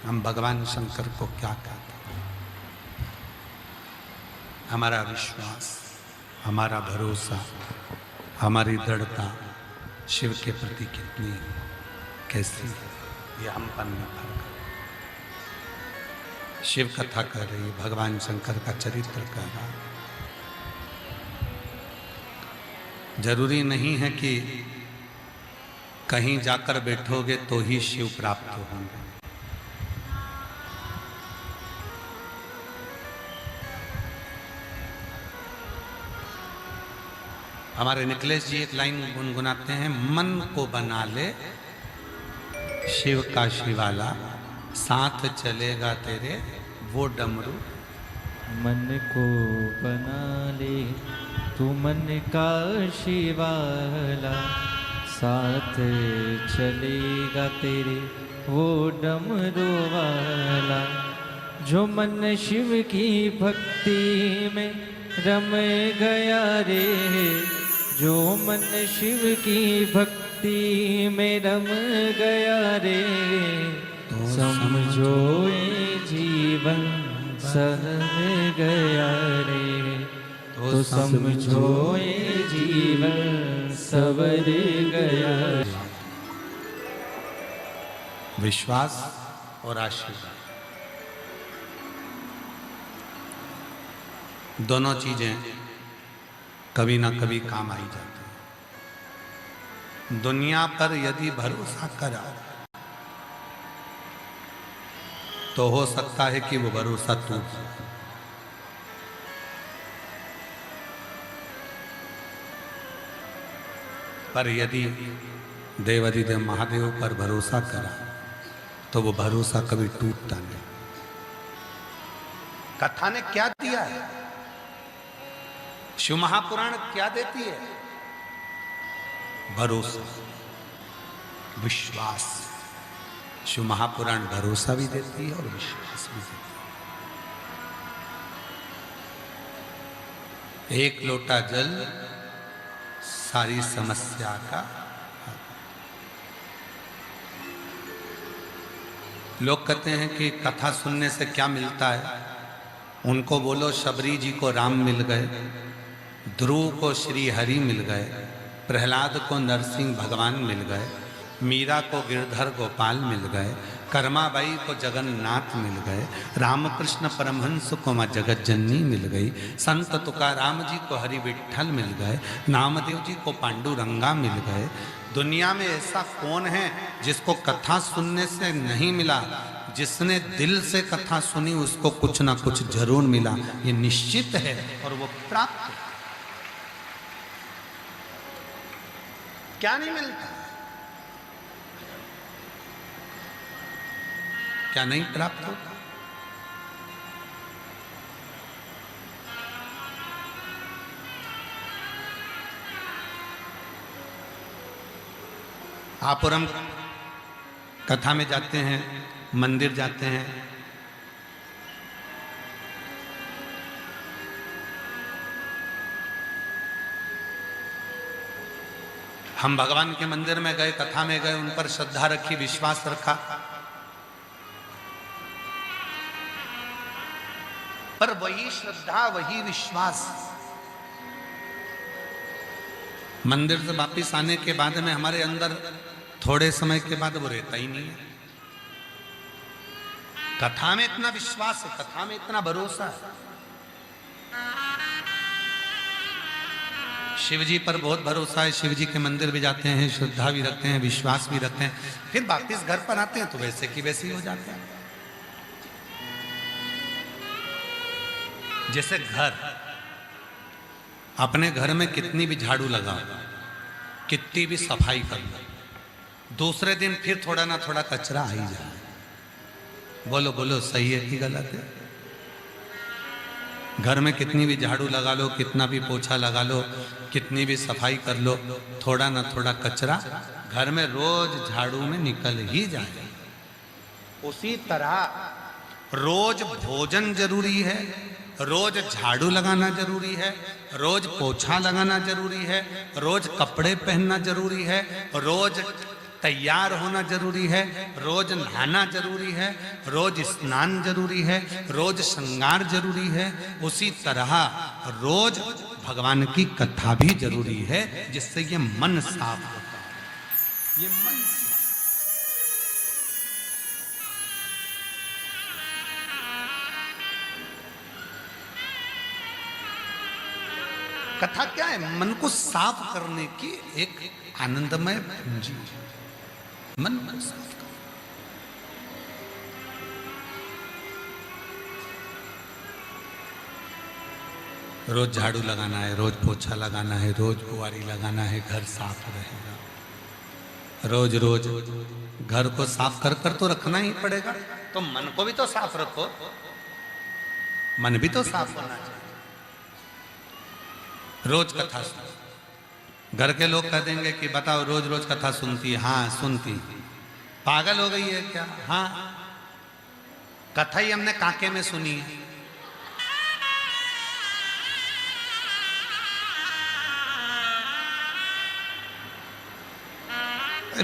हम भगवान शंकर को क्या कहते हैं? हमारा विश्वास, हमारा भरोसा, हमारी दृढ़ता शिव के प्रति कितनी कैसी है, ये हम पर निर्भर है। शिव कथा कर रही है, भगवान शंकर का चरित्र कर रहा है। जरूरी नहीं है कि कहीं जाकर बैठोगे तो ही शिव प्राप्त होंगे। हमारे निकलेश जी एक लाइन गुनगुनाते हैं, मन को बना ले शिव का शिवाला, साथ चलेगा तेरे वो डमरू। मन को बना ले तू मन का शिवाला, साथ चलेगा तेरे वो डमरू वाला। जो मन शिव की भक्ति में रम गया रे, जो मन शिव की भक्ति में रम गया रे, समझो ये जीवन सवर गया रे, तो समझो ये जीवन सवर गया। विश्वास और आशीर्वाद दोनों चीजें कभी ना कभी काम आई जाती हैं। दुनिया पर यदि भरोसा करा तो हो सकता है कि वो भरोसा टूट जाए, पर यदि देवाधिदेव महादेव पर भरोसा करा तो वो भरोसा कभी टूटता नहीं। कथा ने क्या दिया है, शिव महापुराण क्या देती है? भरोसा, विश्वास। शिव महापुराण भरोसा भी देती है और विश्वास भी देती है। एक लोटा जल सारी समस्या का हल। लोग कहते हैं कि कथा सुनने से क्या मिलता है? उनको बोलो शबरी जी को राम मिल गए, ध्रुव को श्री हरि मिल गए, प्रहलाद को नरसिंह भगवान मिल गए, मीरा को गिरधर गोपाल मिल गए, कर्माबाई को जगन्नाथ मिल गए, रामकृष्ण परमहंस को माँ जगत जननी मिल गई, संत तुकाराम जी को हरि विठ्ठल मिल गए, नामदेव जी को पांडुरंगा मिल गए। दुनिया में ऐसा कौन है जिसको कथा सुनने से नहीं मिला? जिसने दिल से कथा सुनी उसको कुछ ना कुछ जरूर मिला, ये निश्चित है और वो प्राप्त है। क्या नहीं मिलता? क्या नहीं प्राप्त होता? आप और हम कथा में जाते हैं, मंदिर जाते हैं, हम भगवान के मंदिर में गए, कथा में गए, उन पर श्रद्धा रखी, विश्वास रखा, पर वही श्रद्धा, वही विश्वास मंदिर से वापिस आने के बाद में हमारे अंदर थोड़े समय के बाद वो रहता ही नहीं है। कथा में इतना विश्वास है, कथा में इतना भरोसा है, शिव जी पर बहुत भरोसा है, शिव जी के मंदिर भी जाते हैं, श्रद्धा भी रखते हैं, विश्वास भी रखते हैं, फिर वापिस घर पर आते हैं तो वैसे की वैसे ही हो जाते हैं। जैसे घर, अपने घर में कितनी भी झाड़ू लगाओ, कितनी भी सफाई कर लो, दूसरे दिन फिर थोड़ा ना थोड़ा कचरा आ ही जाए। बोलो बोलो, सही है कि गलत है? घर में कितनी भी झाड़ू लगा लो, कितना भी पोछा लगा लो, कितनी भी सफाई कर लो, थोड़ा ना थोड़ा कचरा घर में रोज झाड़ू में निकल ही जाए। उसी तरह रोज भोजन जरूरी है, रोज झाड़ू लगाना जरूरी है, रोज पोछा लगाना जरूरी है, रोज कपड़े पहनना जरूरी है, रोज तैयार होना जरूरी है, रोज नहाना जरूरी है, रोज स्नान जरूरी है, रोज श्रृंगार जरूरी है। उसी तरह रोज भगवान की कथा भी जरूरी है, जिससे ये मन साफ होता है। ये मन कथा क्या है? मन को साफ करने की एक आनंदमय पूंजी है। मन को साफ कर, रोज झाड़ू लगाना है, रोज पोछा लगाना है, रोज बुआरी लगाना है, घर साफ रहेगा। रोज रोज घर को साफ कर कर तो रखना ही पड़ेगा, तो मन को भी तो साफ रखो, मन भी तो साफ होना चाहिए। रोज कथा सुनो। घर के लोग कह देंगे कि बताओ रोज रोज कथा सुनती है? हाँ सुनती। पागल हो गई है क्या? हाँ, कथा ही हमने काके में सुनी है।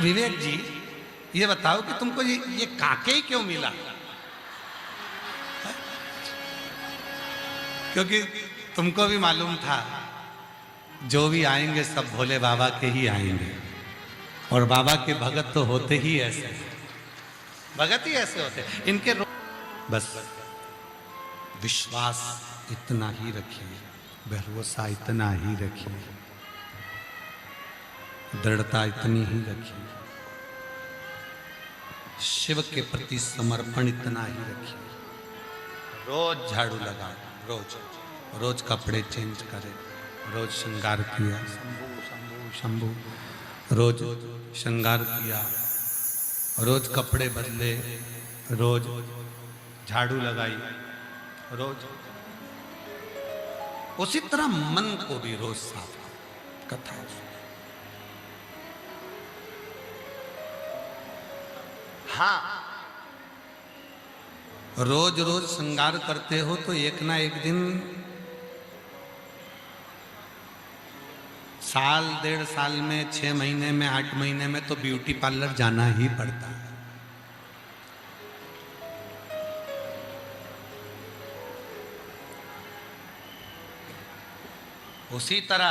विवेक जी ये बताओ कि तुमको ये काके ही क्यों मिला? क्योंकि तुमको भी मालूम था जो भी आएंगे सब भोले बाबा के ही आएंगे, और बाबा के भगत तो होते ही ऐसे, भगत ही ऐसे होते इनके। बस विश्वास इतना ही रखिए, भरोसा इतना ही रखिए, दृढ़ता इतनी ही रखिए, शिव के प्रति समर्पण इतना ही रखिए। रोज झाड़ू लगाओ, रोज रोज कपड़े चेंज करें, रोज श्रृंगार किया, शंभू शंभू शंभू, रोज श्रृंगार किया, रोज कपड़े बदले, रोज झाड़ू लगाई, रोज। उसी तरह मन को भी रोज साफ कथा। हाँ, रोज रोज श्रृंगार करते हो तो एक ना एक दिन, साल 1.5 साल में, 6 महीने में, 8 महीने में तो ब्यूटी पार्लर जाना ही पड़ता है। उसी तरह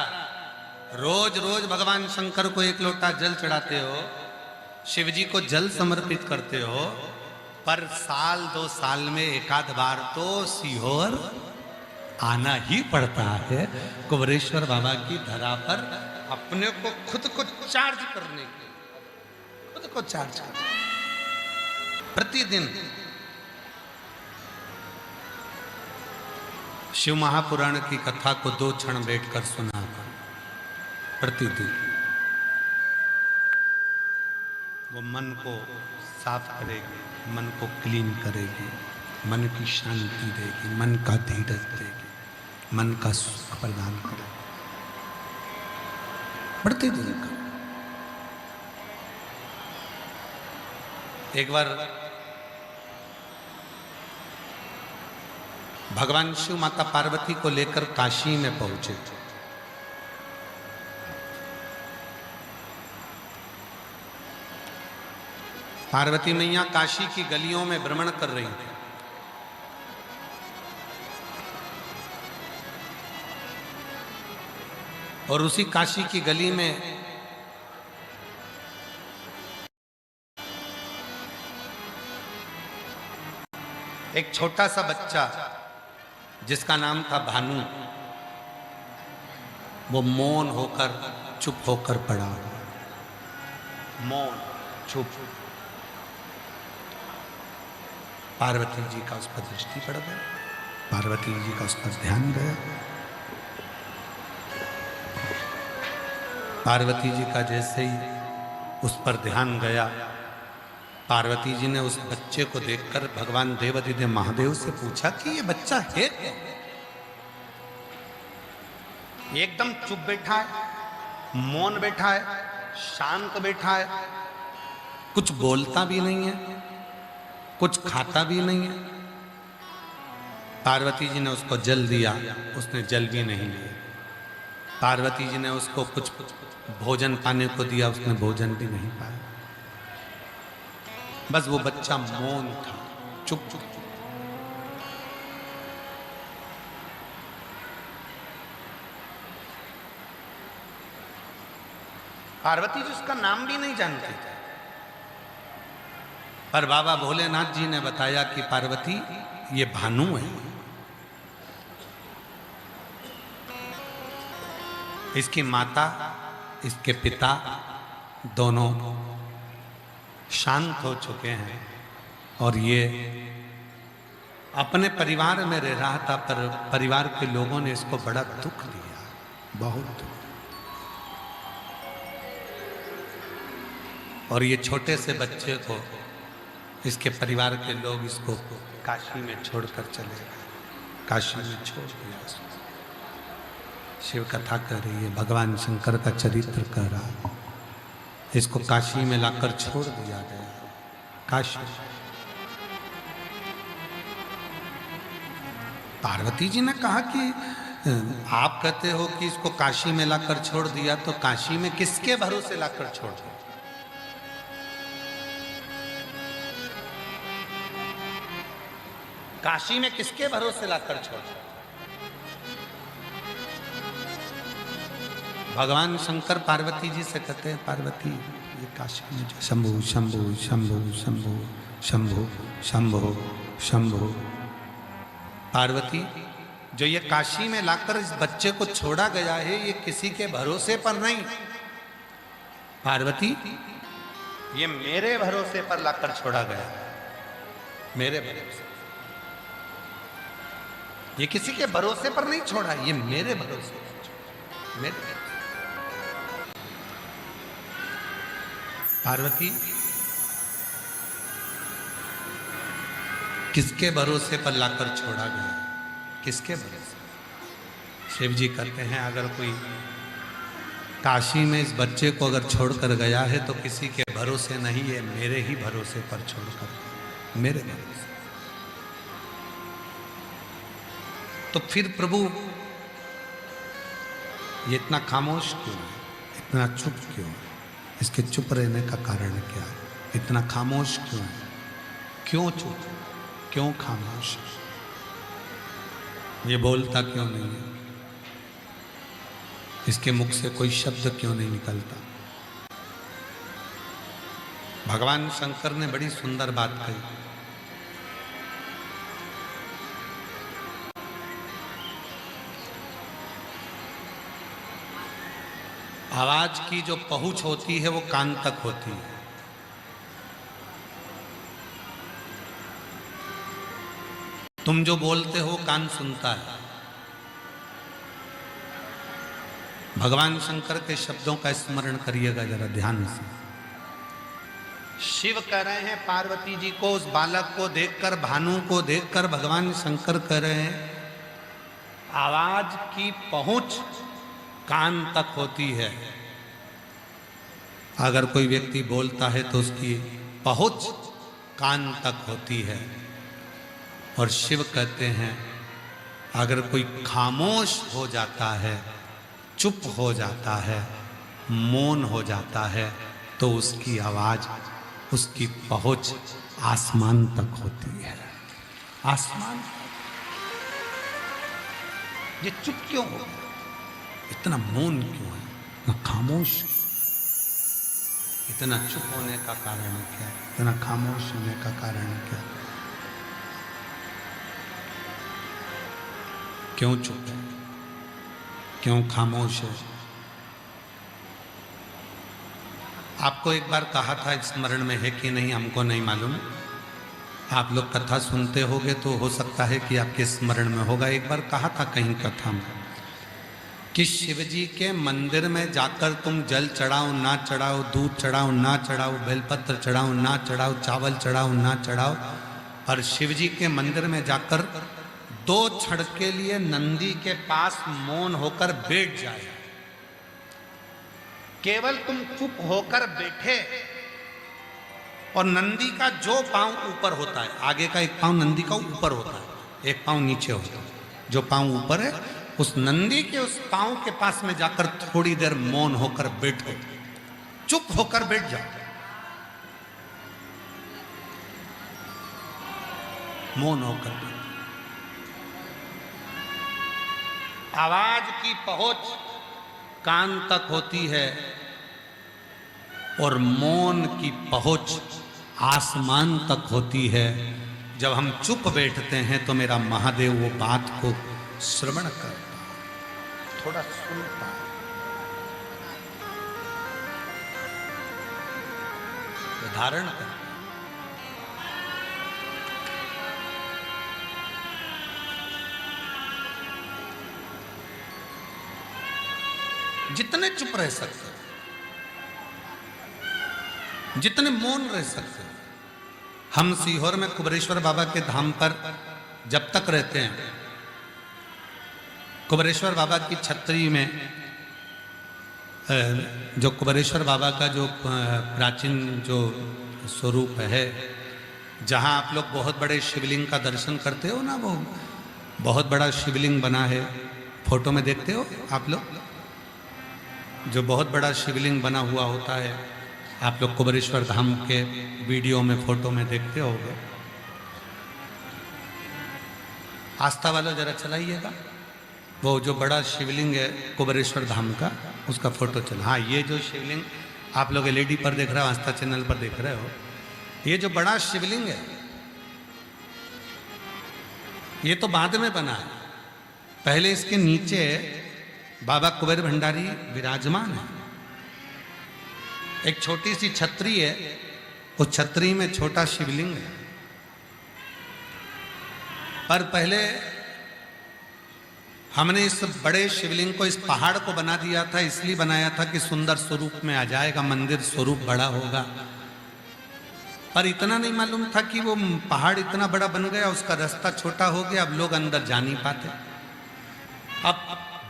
रोज रोज भगवान शंकर को 1 लोटा जल चढ़ाते हो, शिव जी को जल समर्पित करते हो, पर साल 2 साल में 1 आध बार तो सीहोर आना ही पड़ता है, कुबरेश्वर बाबा की धरा पर अपने को खुद को चार्ज करने के, खुद को चार्ज करने। प्रतिदिन शिव महापुराण की कथा को 2 क्षण बैठकर सुना कर, प्रतिदिन वो मन को साफ करेगी, मन को क्लीन करेगी, मन की शांति देगी, मन का धीरज देगी, मन का सुख प्रदान करेगी। प्रतिदिन करो। एक बार भगवान शिव माता पार्वती को लेकर काशी में पहुंचे थे। पार्वती मैया काशी की गलियों में भ्रमण कर रही थी। और उसी काशी की गली में एक छोटा सा बच्चा जिसका नाम था भानु, वो मौन होकर, चुप होकर पड़ा। मौन, चुप। पार्वती जी का उस पर दृष्टि पड़ गई, पार्वती जी का उस पर ध्यान गया। पार्वती जी का जैसे ही उस पर ध्यान गया, पार्वती जी ने उस बच्चे को देखकर भगवान देवाधिदेव महादेव से पूछा कि ये बच्चा है कौन? एकदम चुप बैठा है, मौन बैठा है, शांत बैठा है, कुछ बोलता भी नहीं है, कुछ खाता भी नहीं है। पार्वती जी ने उसको जल दिया, उसने जल भी नहीं लिया। पार्वती जी ने उसको कुछ भोजन पाने को दिया, उसने भोजन भी नहीं पाया। बस वो बच्चा मौन था, चुप चुप चुप। पार्वती जी उसका नाम भी नहीं जानते थे, पर बाबा भोलेनाथ जी ने बताया कि पार्वती ये भानु है, इसकी माता इसके पिता दोनों शांत हो चुके हैं और ये अपने परिवार में रह रहा था, पर परिवार के लोगों ने इसको बड़ा दुख दिया, बहुत दुख। और ये छोटे से बच्चे को इसके परिवार के लोग इसको काशी में छोड़कर चले गए, काशी में छोड़ दिया इसको। शिव कथा कर रही है, भगवान शंकर का चरित्र कह रहा, इसको काशी में लाकर छोड़ दिया गया। काशी। पार्वती जी ने कहा कि आप कहते हो कि इसको काशी में लाकर छोड़ दिया, तो काशी में किसके भरोसे लाकर छोड़ दिया? काशी में किसके भरोसे लाकर छोड़ दिया? भगवान शंकर पार्वती जी से कहते हैं, पार्वती ये काशी में जो शंभु शंभु शंभु शंभु शंभु शंभु शंभु, पार्वती जो ये काशी में लाकर इस बच्चे को छोड़ा गया है, ये किसी के भरोसे पर नहीं। पार्वती ये मेरे भरोसे पर लाकर छोड़ा गया, मेरे भरोसे। ये किसी के भरोसे पर नहीं छोड़ा, ये मेरे भरोसे पर छोड़ा, मेरे भरोसे। पार्वती किसके भरोसे पर लाकर छोड़ा गया? किसके भरोसे? शिव जी कहते हैं, अगर कोई काशी में इस बच्चे को अगर छोड़कर गया है तो किसी के भरोसे नहीं है, मेरे ही भरोसे पर छोड़कर, मेरे भरोसे। तो फिर प्रभु ये इतना खामोश क्यों है, इतना चुप क्यों है? इसके चुप रहने का कारण क्या है? इतना खामोश क्यों है? क्यों चुप, क्यों खामोश? ये बोलता क्यों नहीं है? इसके मुख से कोई शब्द क्यों नहीं निकलता? भगवान शंकर ने बड़ी सुंदर बात कही। आवाज की जो पहुंच होती है वो कान तक होती है। तुम जो बोलते हो कान सुनता है। भगवान शंकर के शब्दों का स्मरण करिएगा जरा ध्यान से। शिव कह रहे हैं पार्वती जी को, उस बालक को देखकर, भानु को देखकर भगवान शंकर कह रहे हैं, आवाज की पहुंच कान तक होती है। अगर कोई व्यक्ति बोलता है तो उसकी पहुंच कान तक होती है। और शिव कहते हैं, अगर कोई खामोश हो जाता है, चुप हो जाता है, मौन हो जाता है, तो उसकी आवाज, उसकी पहुंच आसमान तक होती है। आसमान। ये चुप क्यों हो गया? इतना मौन क्यों है, इतना खामोश? इतना चुप होने का कारण क्या? इतना खामोश होने का कारण क्या? क्यों चुप है? क्यों खामोश है? आपको एक बार कहा था, स्मरण में है कि नहीं हमको नहीं मालूम। आप लोग कथा सुनते होगे तो हो सकता है कि आपके स्मरण में होगा। एक बार कहा था कहीं कथा में कि शिव जी के मंदिर में जाकर तुम जल चढ़ाओ ना चढ़ाओ, दूध चढ़ाओ ना चढ़ाओ, बेलपत्र चढ़ाओ ना चढ़ाओ, चावल चढ़ाओ ना चढ़ाओ, और शिव जी के मंदिर में जाकर 2 क्षण के लिए नंदी के पास मौन होकर बैठ जाए। केवल तुम चुप होकर बैठे और नंदी का जो पांव ऊपर होता है, आगे का एक पांव नंदी का ऊपर होता है, एक पांव नीचे होता है, जो पांव ऊपर है उस नंदी के उस पांव के पास में जाकर थोड़ी देर मौन होकर बैठो, चुप होकर बैठ जाओ, मौन होकर बैठो। आवाज की पहुंच कान तक होती है और मौन की पहुंच आसमान तक होती है। जब हम चुप बैठते हैं तो मेरा महादेव वो बात को श्रवण करता है, थोड़ा सुनता है, धारण करता है। जितने चुप रह सकते हो, जितने मौन रह सकते हो। हम सीहोर में कुबेरेश्वर बाबा के धाम पर जब तक रहते हैं, कुबेरेश्वर बाबा की छतरी में जो कुबेरेश्वर बाबा का जो प्राचीन जो स्वरूप है, जहाँ आप लोग बहुत बड़े शिवलिंग का दर्शन करते हो ना, वो बहुत बड़ा शिवलिंग बना है, फोटो में देखते हो आप लोग, जो बहुत बड़ा शिवलिंग बना हुआ होता है, आप लोग कुबेरेश्वर धाम के वीडियो में फोटो में देखते होगे। आस्था वालों जरा चलाइएगा, वो जो बड़ा शिवलिंग है कुबेरेश्वर धाम का, उसका फोटो चला। हाँ, ये जो शिवलिंग आप लोग एलईडी पर देख रहे हो, आस्था चैनल पर देख रहे हो, ये जो बड़ा शिवलिंग है ये तो बाद में बना है। पहले इसके नीचे बाबा कुबेर भंडारी विराजमान है। एक छोटी सी छतरी है, उस छतरी में छोटा शिवलिंग है। पर पहले हमने इस बड़े शिवलिंग को, इस पहाड़ को बना दिया था, इसलिए बनाया था कि सुंदर स्वरूप में आ जाएगा, मंदिर स्वरूप बड़ा होगा। पर इतना नहीं मालूम था कि वो पहाड़ इतना बड़ा बन गया, उसका रास्ता छोटा हो गया, अब लोग अंदर जा नहीं पाते। अब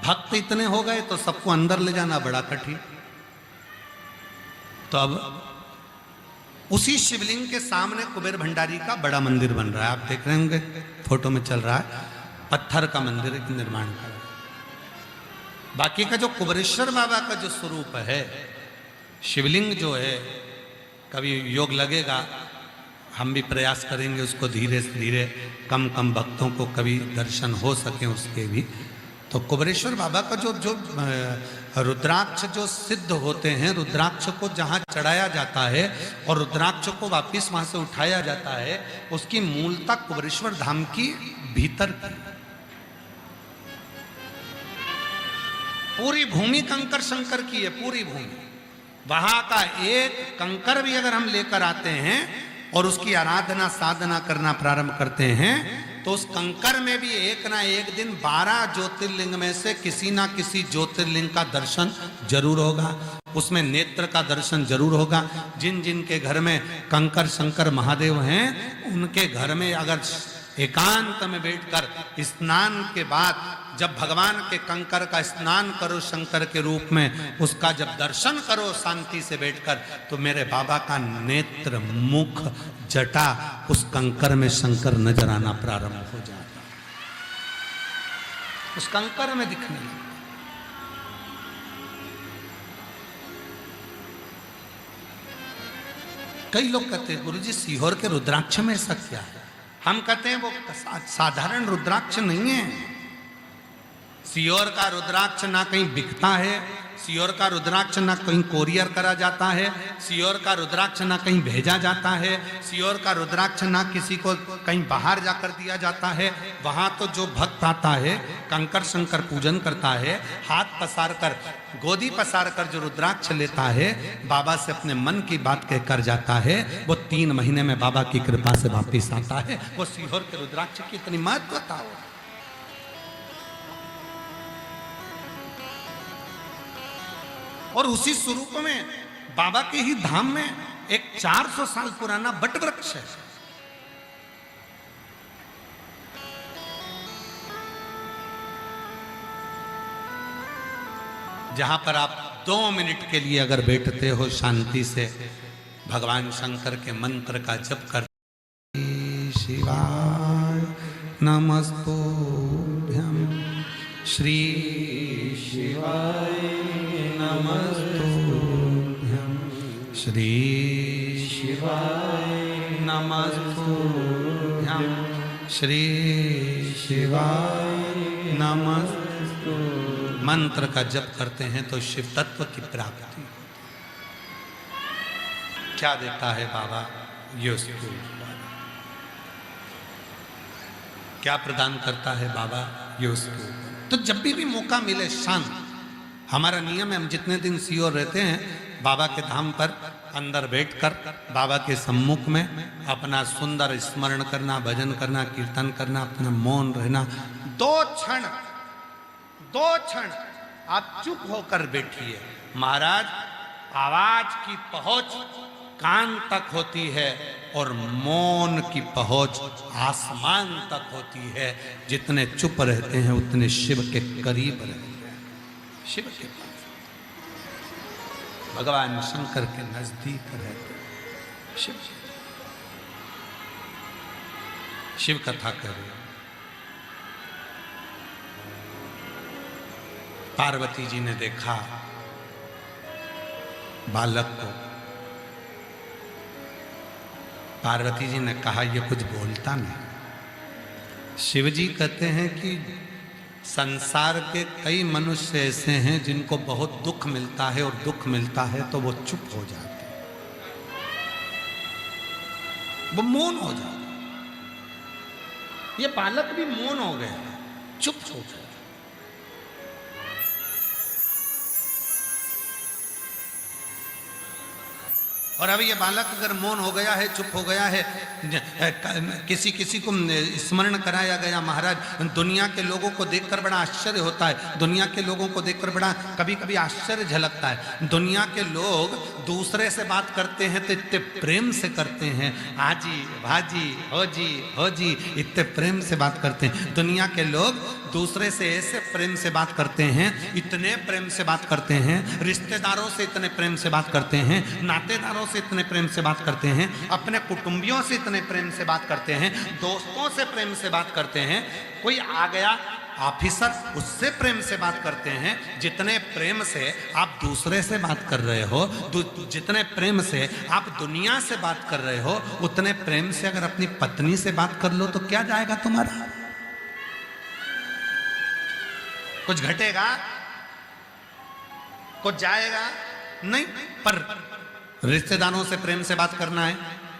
भक्त इतने हो गए तो सबको अंदर ले जाना बड़ा कठिन। तो अब उसी शिवलिंग के सामने कुबेर भंडारी का बड़ा मंदिर बन रहा है। आप देख रहे होंगे, फोटो में चल रहा है, पत्थर का मंदिर एक निर्माण कर रहा है। बाकी का जो कुबेरेश्वर बाबा का जो स्वरूप है, शिवलिंग जो है, कभी योग लगेगा, हम भी प्रयास करेंगे उसको धीरे से धीरे कम कम भक्तों को कभी दर्शन हो सके उसके भी। तो कुबेरेश्वर बाबा का जो जो रुद्राक्ष जो सिद्ध होते हैं, रुद्राक्ष को जहाँ चढ़ाया जाता है और रुद्राक्ष को वापिस वहाँ से उठाया जाता है, उसकी मूलता कुबेरेश्वर धाम की भीतर की। पूरी भूमि कंकर शंकर की है, पूरी भूमि। वहां का एक कंकर भी अगर हम लेकर आते हैं और उसकी आराधना साधना करना प्रारंभ करते हैं तो उस कंकर में भी एक ना एक दिन 12 ज्योतिर्लिंग में से किसी ना किसी ज्योतिर्लिंग का दर्शन जरूर होगा, उसमें नेत्र का दर्शन जरूर होगा। जिन जिन के घर में कंकर शंकर महादेव हैं, उनके घर में अगर एकांत में बैठकर स्नान के बाद जब भगवान के कंकर का स्नान करो शंकर के रूप में, उसका जब दर्शन करो शांति से बैठकर, तो मेरे बाबा का नेत्र मुख जटा उस कंकर में शंकर नजर आना प्रारंभ हो जाता, उस कंकर में दिखने लगता। कई लोग कहते हैं गुरुजी सीहोर के रुद्राक्ष में ऐसा क्या है? हम कहते हैं वो साधारण रुद्राक्ष नहीं है। सीहोर का रुद्राक्ष ना कहीं बिकता है, सीहोर का रुद्राक्ष ना कहीं कोरियर करा जाता है, सीहोर का रुद्राक्ष ना कहीं भेजा जाता है, सीहोर का रुद्राक्ष ना किसी को कहीं बाहर जाकर दिया जाता है। वहाँ तो जो भक्त आता है, कंकर शंकर पूजन करता है, हाथ पसार कर, गोदी पसार कर जो रुद्राक्ष लेता है, बाबा से अपने मन की बात कहकर जाता है, वो 3 महीने में बाबा की कृपा से वापिस आता है। वो सीहोर के रुद्राक्ष की इतनी महत्वता हो। और उसी स्वरूप में बाबा के ही धाम में एक 400 साल पुराना बट वृक्ष है। जहां पर आप 2 मिनट के लिए अगर बैठते हो शांति से भगवान शंकर के मंत्र का जप कर शिवाय नमस्तुभ्यं श्री शिवाय नमस्तुभ्यं श्री शिवाय नमस्तुभ्यं श्री शिवाय नमस्तुभ्यं। मंत्र का जप करते हैं तो शिव तत्व की प्राप्ति। क्या देता है बाबा? ये उसको क्या प्रदान करता है बाबा? ये उसको। तो जब भी मौका मिले शांत, हमारा नियम है, हम जितने दिन सीओर रहते हैं बाबा के धाम पर अंदर बैठकर बाबा के सम्मुख में अपना सुंदर स्मरण करना, भजन करना, कीर्तन करना, अपना मौन रहना। 2 क्षण आप चुप होकर बैठिए। महाराज, आवाज की पहुंच कान तक होती है और मौन की पहुंच आसमान तक होती है। जितने चुप रहते हैं उतने शिव के करीब रहते हैं, शिव के पास, भगवान शंकर के नजदीक रहते हैं। शिव कथा करें। पार्वती जी ने देखा बालक को। पार्वती जी ने कहा ये कुछ बोलता नहीं। शिव जी कहते हैं कि संसार के कई मनुष्य ऐसे हैं जिनको बहुत दुख मिलता है और दुख मिलता है तो वो चुप हो जाते हैं, वो मौन हो जाते हैं। ये बालक भी मौन हो गया, चुप हो गया। और अभी ये बालक अगर मौन हो गया है, चुप हो गया है, किसी किसी को स्मरण कराया गया। महाराज, दुनिया के लोगों को देखकर बड़ा आश्चर्य होता है। दुनिया के लोगों को देखकर बड़ा कभी कभी आश्चर्य झलकता है। दुनिया के लोग दूसरे से बात करते हैं तो इतने प्रेम से करते हैं, आजी भाजी हो जी, इतने प्रेम से बात करते हैं। दुनिया के लोग दूसरे से ऐसे प्रेम से बात करते हैं, इतने प्रेम से बात करते हैं, रिश्तेदारों से इतने प्रेम से बात करते हैं, नातेदारों से इतने प्रेम से बात करते हैं, अपने कुटुंबियों से इतने प्रेम से बात करते हैं, दोस्तों से प्रेम से बात करते हैं। कोई आ गया ऑफिसर, उससे प्रेम से बात करते हैं। जितने प्रेम से आप दूसरे से बात कर रहे हो, जितने प्रेम से आप दुनिया से बात कर रहे हो, उतने प्रेम से अगर अपनी पत्नी से बात कर लो तो क्या जाएगा तुम्हारा? कुछ घटेगा? कुछ जाएगा? नहीं। पर रिश्तेदारों से प्रेम से बात करना है,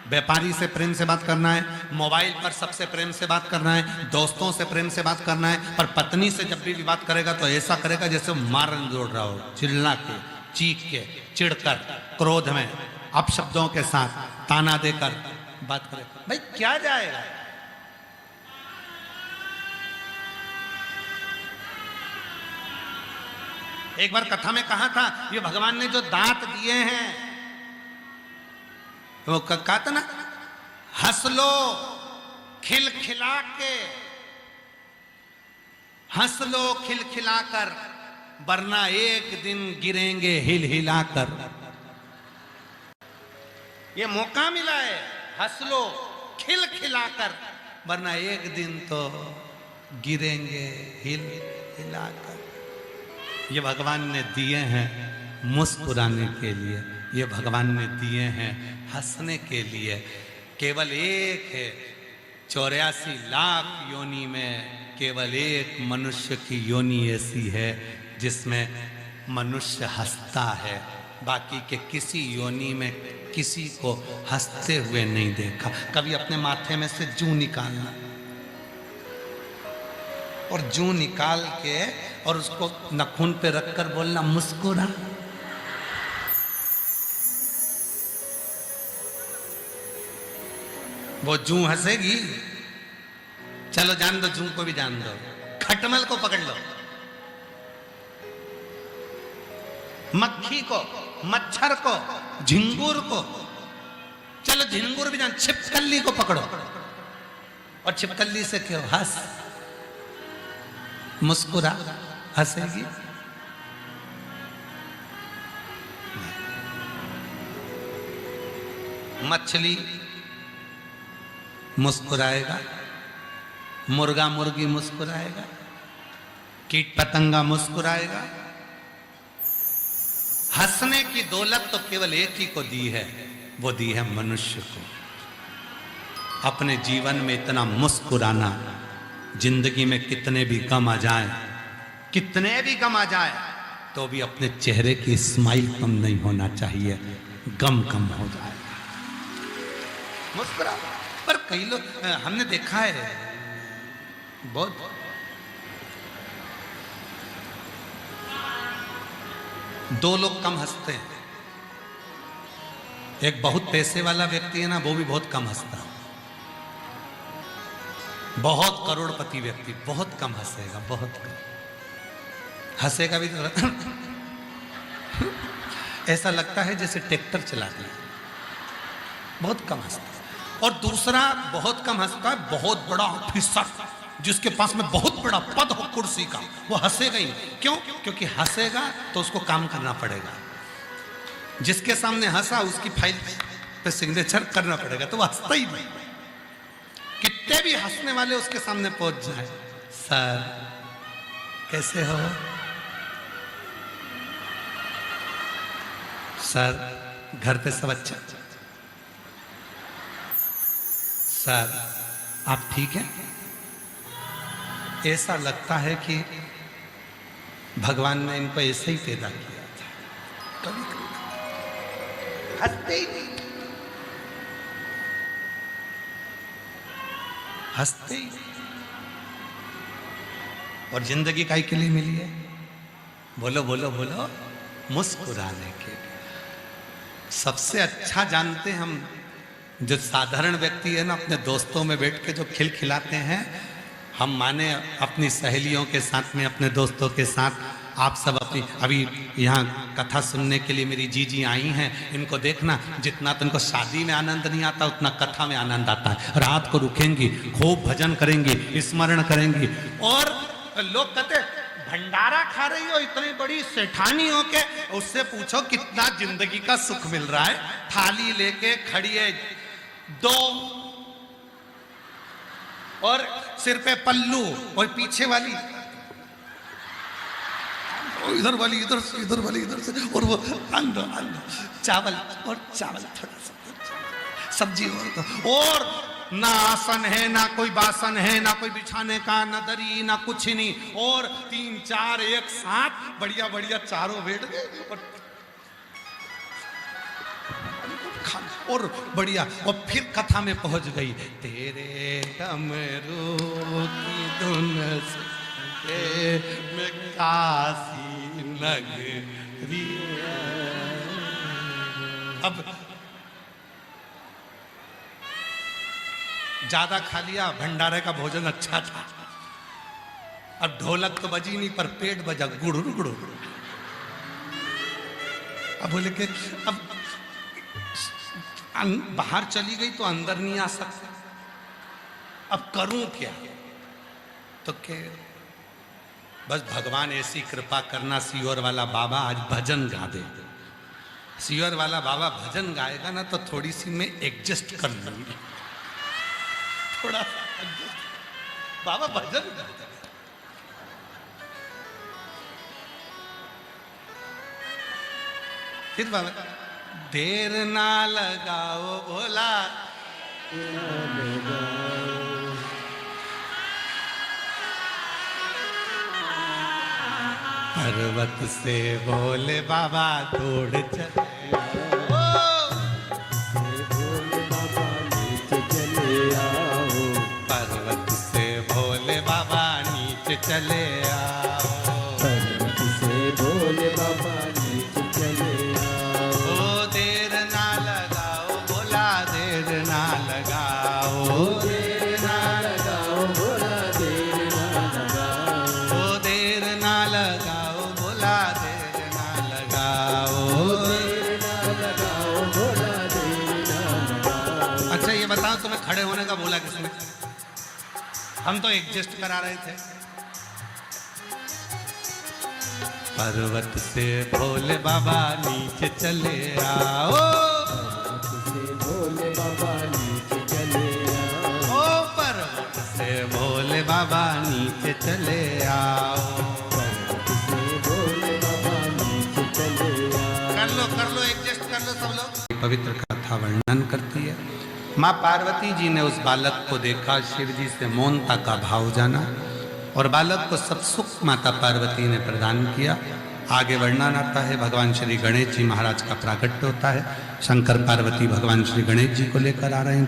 व्यापारी से प्रेम से बात करना है, मोबाइल पर सबसे प्रेम से बात करना है, दोस्तों से प्रेम से बात करना है। पर पत्नी से जब भी बात करेगा तो ऐसा करेगा जैसे मारन जोड़ रहा हो, चिल्ला के, चीख के, चिढ़कर, क्रोध में, अपशब्दों के साथ, ताना देकर बात करेगा। भाई क्या जाएगा? एक बार कथा में कहा था, ये भगवान ने जो दांत दिए हैं, वो कहा था ना, हंस लो खिलखिला के, हंस लो खिलखिलाकर, वरना एक दिन गिरेंगे हिल हिलाकर। ये मौका मिला है, हंस लो खिलखिलाकर, वरना एक दिन तो गिरेंगे हिल हिलाकर। ये भगवान ने दिए हैं मुस्कुराने के लिए, ये भगवान ने दिए हैं हंसने के लिए। केवल एक है, 84 लाख योनि में केवल एक मनुष्य की योनि ऐसी है जिसमें मनुष्य हंसता है। बाकी के किसी योनि में किसी को हंसते हुए नहीं देखा। कभी अपने माथे में से जूं निकालना और जूं निकाल के और उसको नाखून पे रखकर बोलना मुस्कुरा। वो जूं हंसेगी। चलो जान दो, जूं को भी जान दो, खटमल को पकड़ लो, मक्खी को, मच्छर को, झिंगुर को, चलो झिंगुर भी जान, छिपकली को पकड़ो और छिपकली से क्यों हंस, मुस्कुरा, हंसेगी। मछली मुस्कुराएगा, मुर्गा मुर्गी मुस्कुराएगा, कीट पतंगा मुस्कुराएगा। हंसने की दौलत तो केवल एक ही को दी है, वो दी है मनुष्य को। अपने जीवन में इतना मुस्कुराना, जिंदगी में कितने भी गम आ जाए, कितने भी गम आ जाए, तो भी अपने चेहरे की स्माइल कम नहीं होना चाहिए, गम कम हो जाए, मुस्कुरा। पर कई लोग हमने देखा है, बहुत दो लोग कम हंसते हैं। एक बहुत पैसे वाला व्यक्ति है ना, वो भी बहुत कम हंसता है। बहुत करोड़पति व्यक्ति बहुत कम हंसेगा, बहुत कम हंसेगा भी तो ऐसा लगता है जैसे ट्रैक्टर चला रहा है, बहुत कम हंसता है। और दूसरा बहुत कम हंसता है, बहुत बड़ा ऑफिसर जिसके पास में बहुत बड़ा पद हो कुर्सी का, वो हंसेगा ही नहीं। क्यों? क्योंकि हंसेगा तो उसको काम करना पड़ेगा। जिसके सामने हंसा उसकी फाइल पे सिग्नेचर करना पड़ेगा, तो वो हंसता ही नहीं। कितने भी हंसने वाले उसके सामने पहुंच जाए, सर कैसे हो, सर घर पे सब अच्छा, सर आप ठीक हैं। ऐसा लगता है कि भगवान ने इनको ऐसे ही पैदा किया था। कभी कभी हंसते ही नहीं, हंसते ही। और जिंदगी काहे के लिए मिली है? बोलो बोलो बोलो, मुस्कुराने के लिए। सबसे अच्छा जानते हैं हम, जो साधारण व्यक्ति है ना, अपने दोस्तों में बैठ के जो खिलखिलाते हैं। हम माने अपनी सहेलियों के साथ में, अपने दोस्तों के साथ, आप सब अपनी, अभी यहाँ कथा सुनने के लिए मेरी जीजी आई हैं, इनको देखना, जितना तो इनको शादी में आनंद नहीं आता उतना कथा में आनंद आता है। रात को रुकेंगी, खूब भजन करेंगी, स्मरण करेंगी। और लोग कहते भंडारा खा रही हो इतनी बड़ी सेठानी हो के, उससे पूछो कितना जिंदगी का सुख मिल रहा है। थाली लेके खड़ी है, दो और सिर पे पल्लू, और पीछे वाली इधर वाली इधर से, इधर वाली इधर से, और वो अंदर चावल और चावल, थोड़ा सा सब्जी, और ना आसन है, ना कोई बासन है, ना कोई बिछाने का, ना दरी, ना कुछ ही नहीं। और 3 4 एक साथ बढ़िया बढ़िया चारों बैठ गए और बढ़िया। और फिर कथा में पहुंच गई, तेरे डमरू की धुन से मैं काशी नगरी। अब ज्यादा खा लिया, भंडारे का भोजन अच्छा था। अब ढोलक तो बजी नहीं, पर पेट बजा गुड़ुर गुड़ुर। अब बोले कि अब बाहर चली गई तो अंदर नहीं आ सकती, अब करूं क्या? तो क्या, बस भगवान ऐसी कृपा करना, सीहोर वाला बाबा आज भजन गा दे। सीहोर वाला बाबा भजन गाएगा ना, तो थोड़ी सी मैं एडजस्ट कर लूंगी, थोड़ा सा बाबा भजन गा दे। फिर बाबा, देर ना लगाओ भोला, पर्वत से बोले बाबा दौड़ चले, पर्वत से भोले बाबा नीचे चले आओ, पर्वत से भोले बाबा नीचे चले आओ। ओ देर ना लगाओ भोला, देर ना लगाओ, देर ना लगाओ भोला, देर ना लगाओ। ओ देर ना लगाओ भोला, देर ना लगाओ, देर ना लगाओ भोला, देर ना लगाओ। अच्छा ये बताओ, तुम्हें खड़े होने का बोला किसने? हम तो एडजस्ट करा रहे थे। पर्वत से भोले बाबा नीचे चले आओ, पर्वत से भोले बाबा नीचे चले आओ। पार्वती से बोले बाबा नीचे चले आओ। कर लो एडजस्ट कर लो सब लोग। पवित्र कथा वर्णन करती है। माँ पार्वती जी ने उस बालक को देखा, शिव जी से मौनता का भाव जाना और बालक को सब सुख माता पार्वती ने प्रदान किया। आगे वर्णन आता है, भगवान श्री गणेश जी महाराज का प्राकट्य होता है। शंकर पार्वती भगवान श्री गणेश जी को लेकर आ रहे हैं।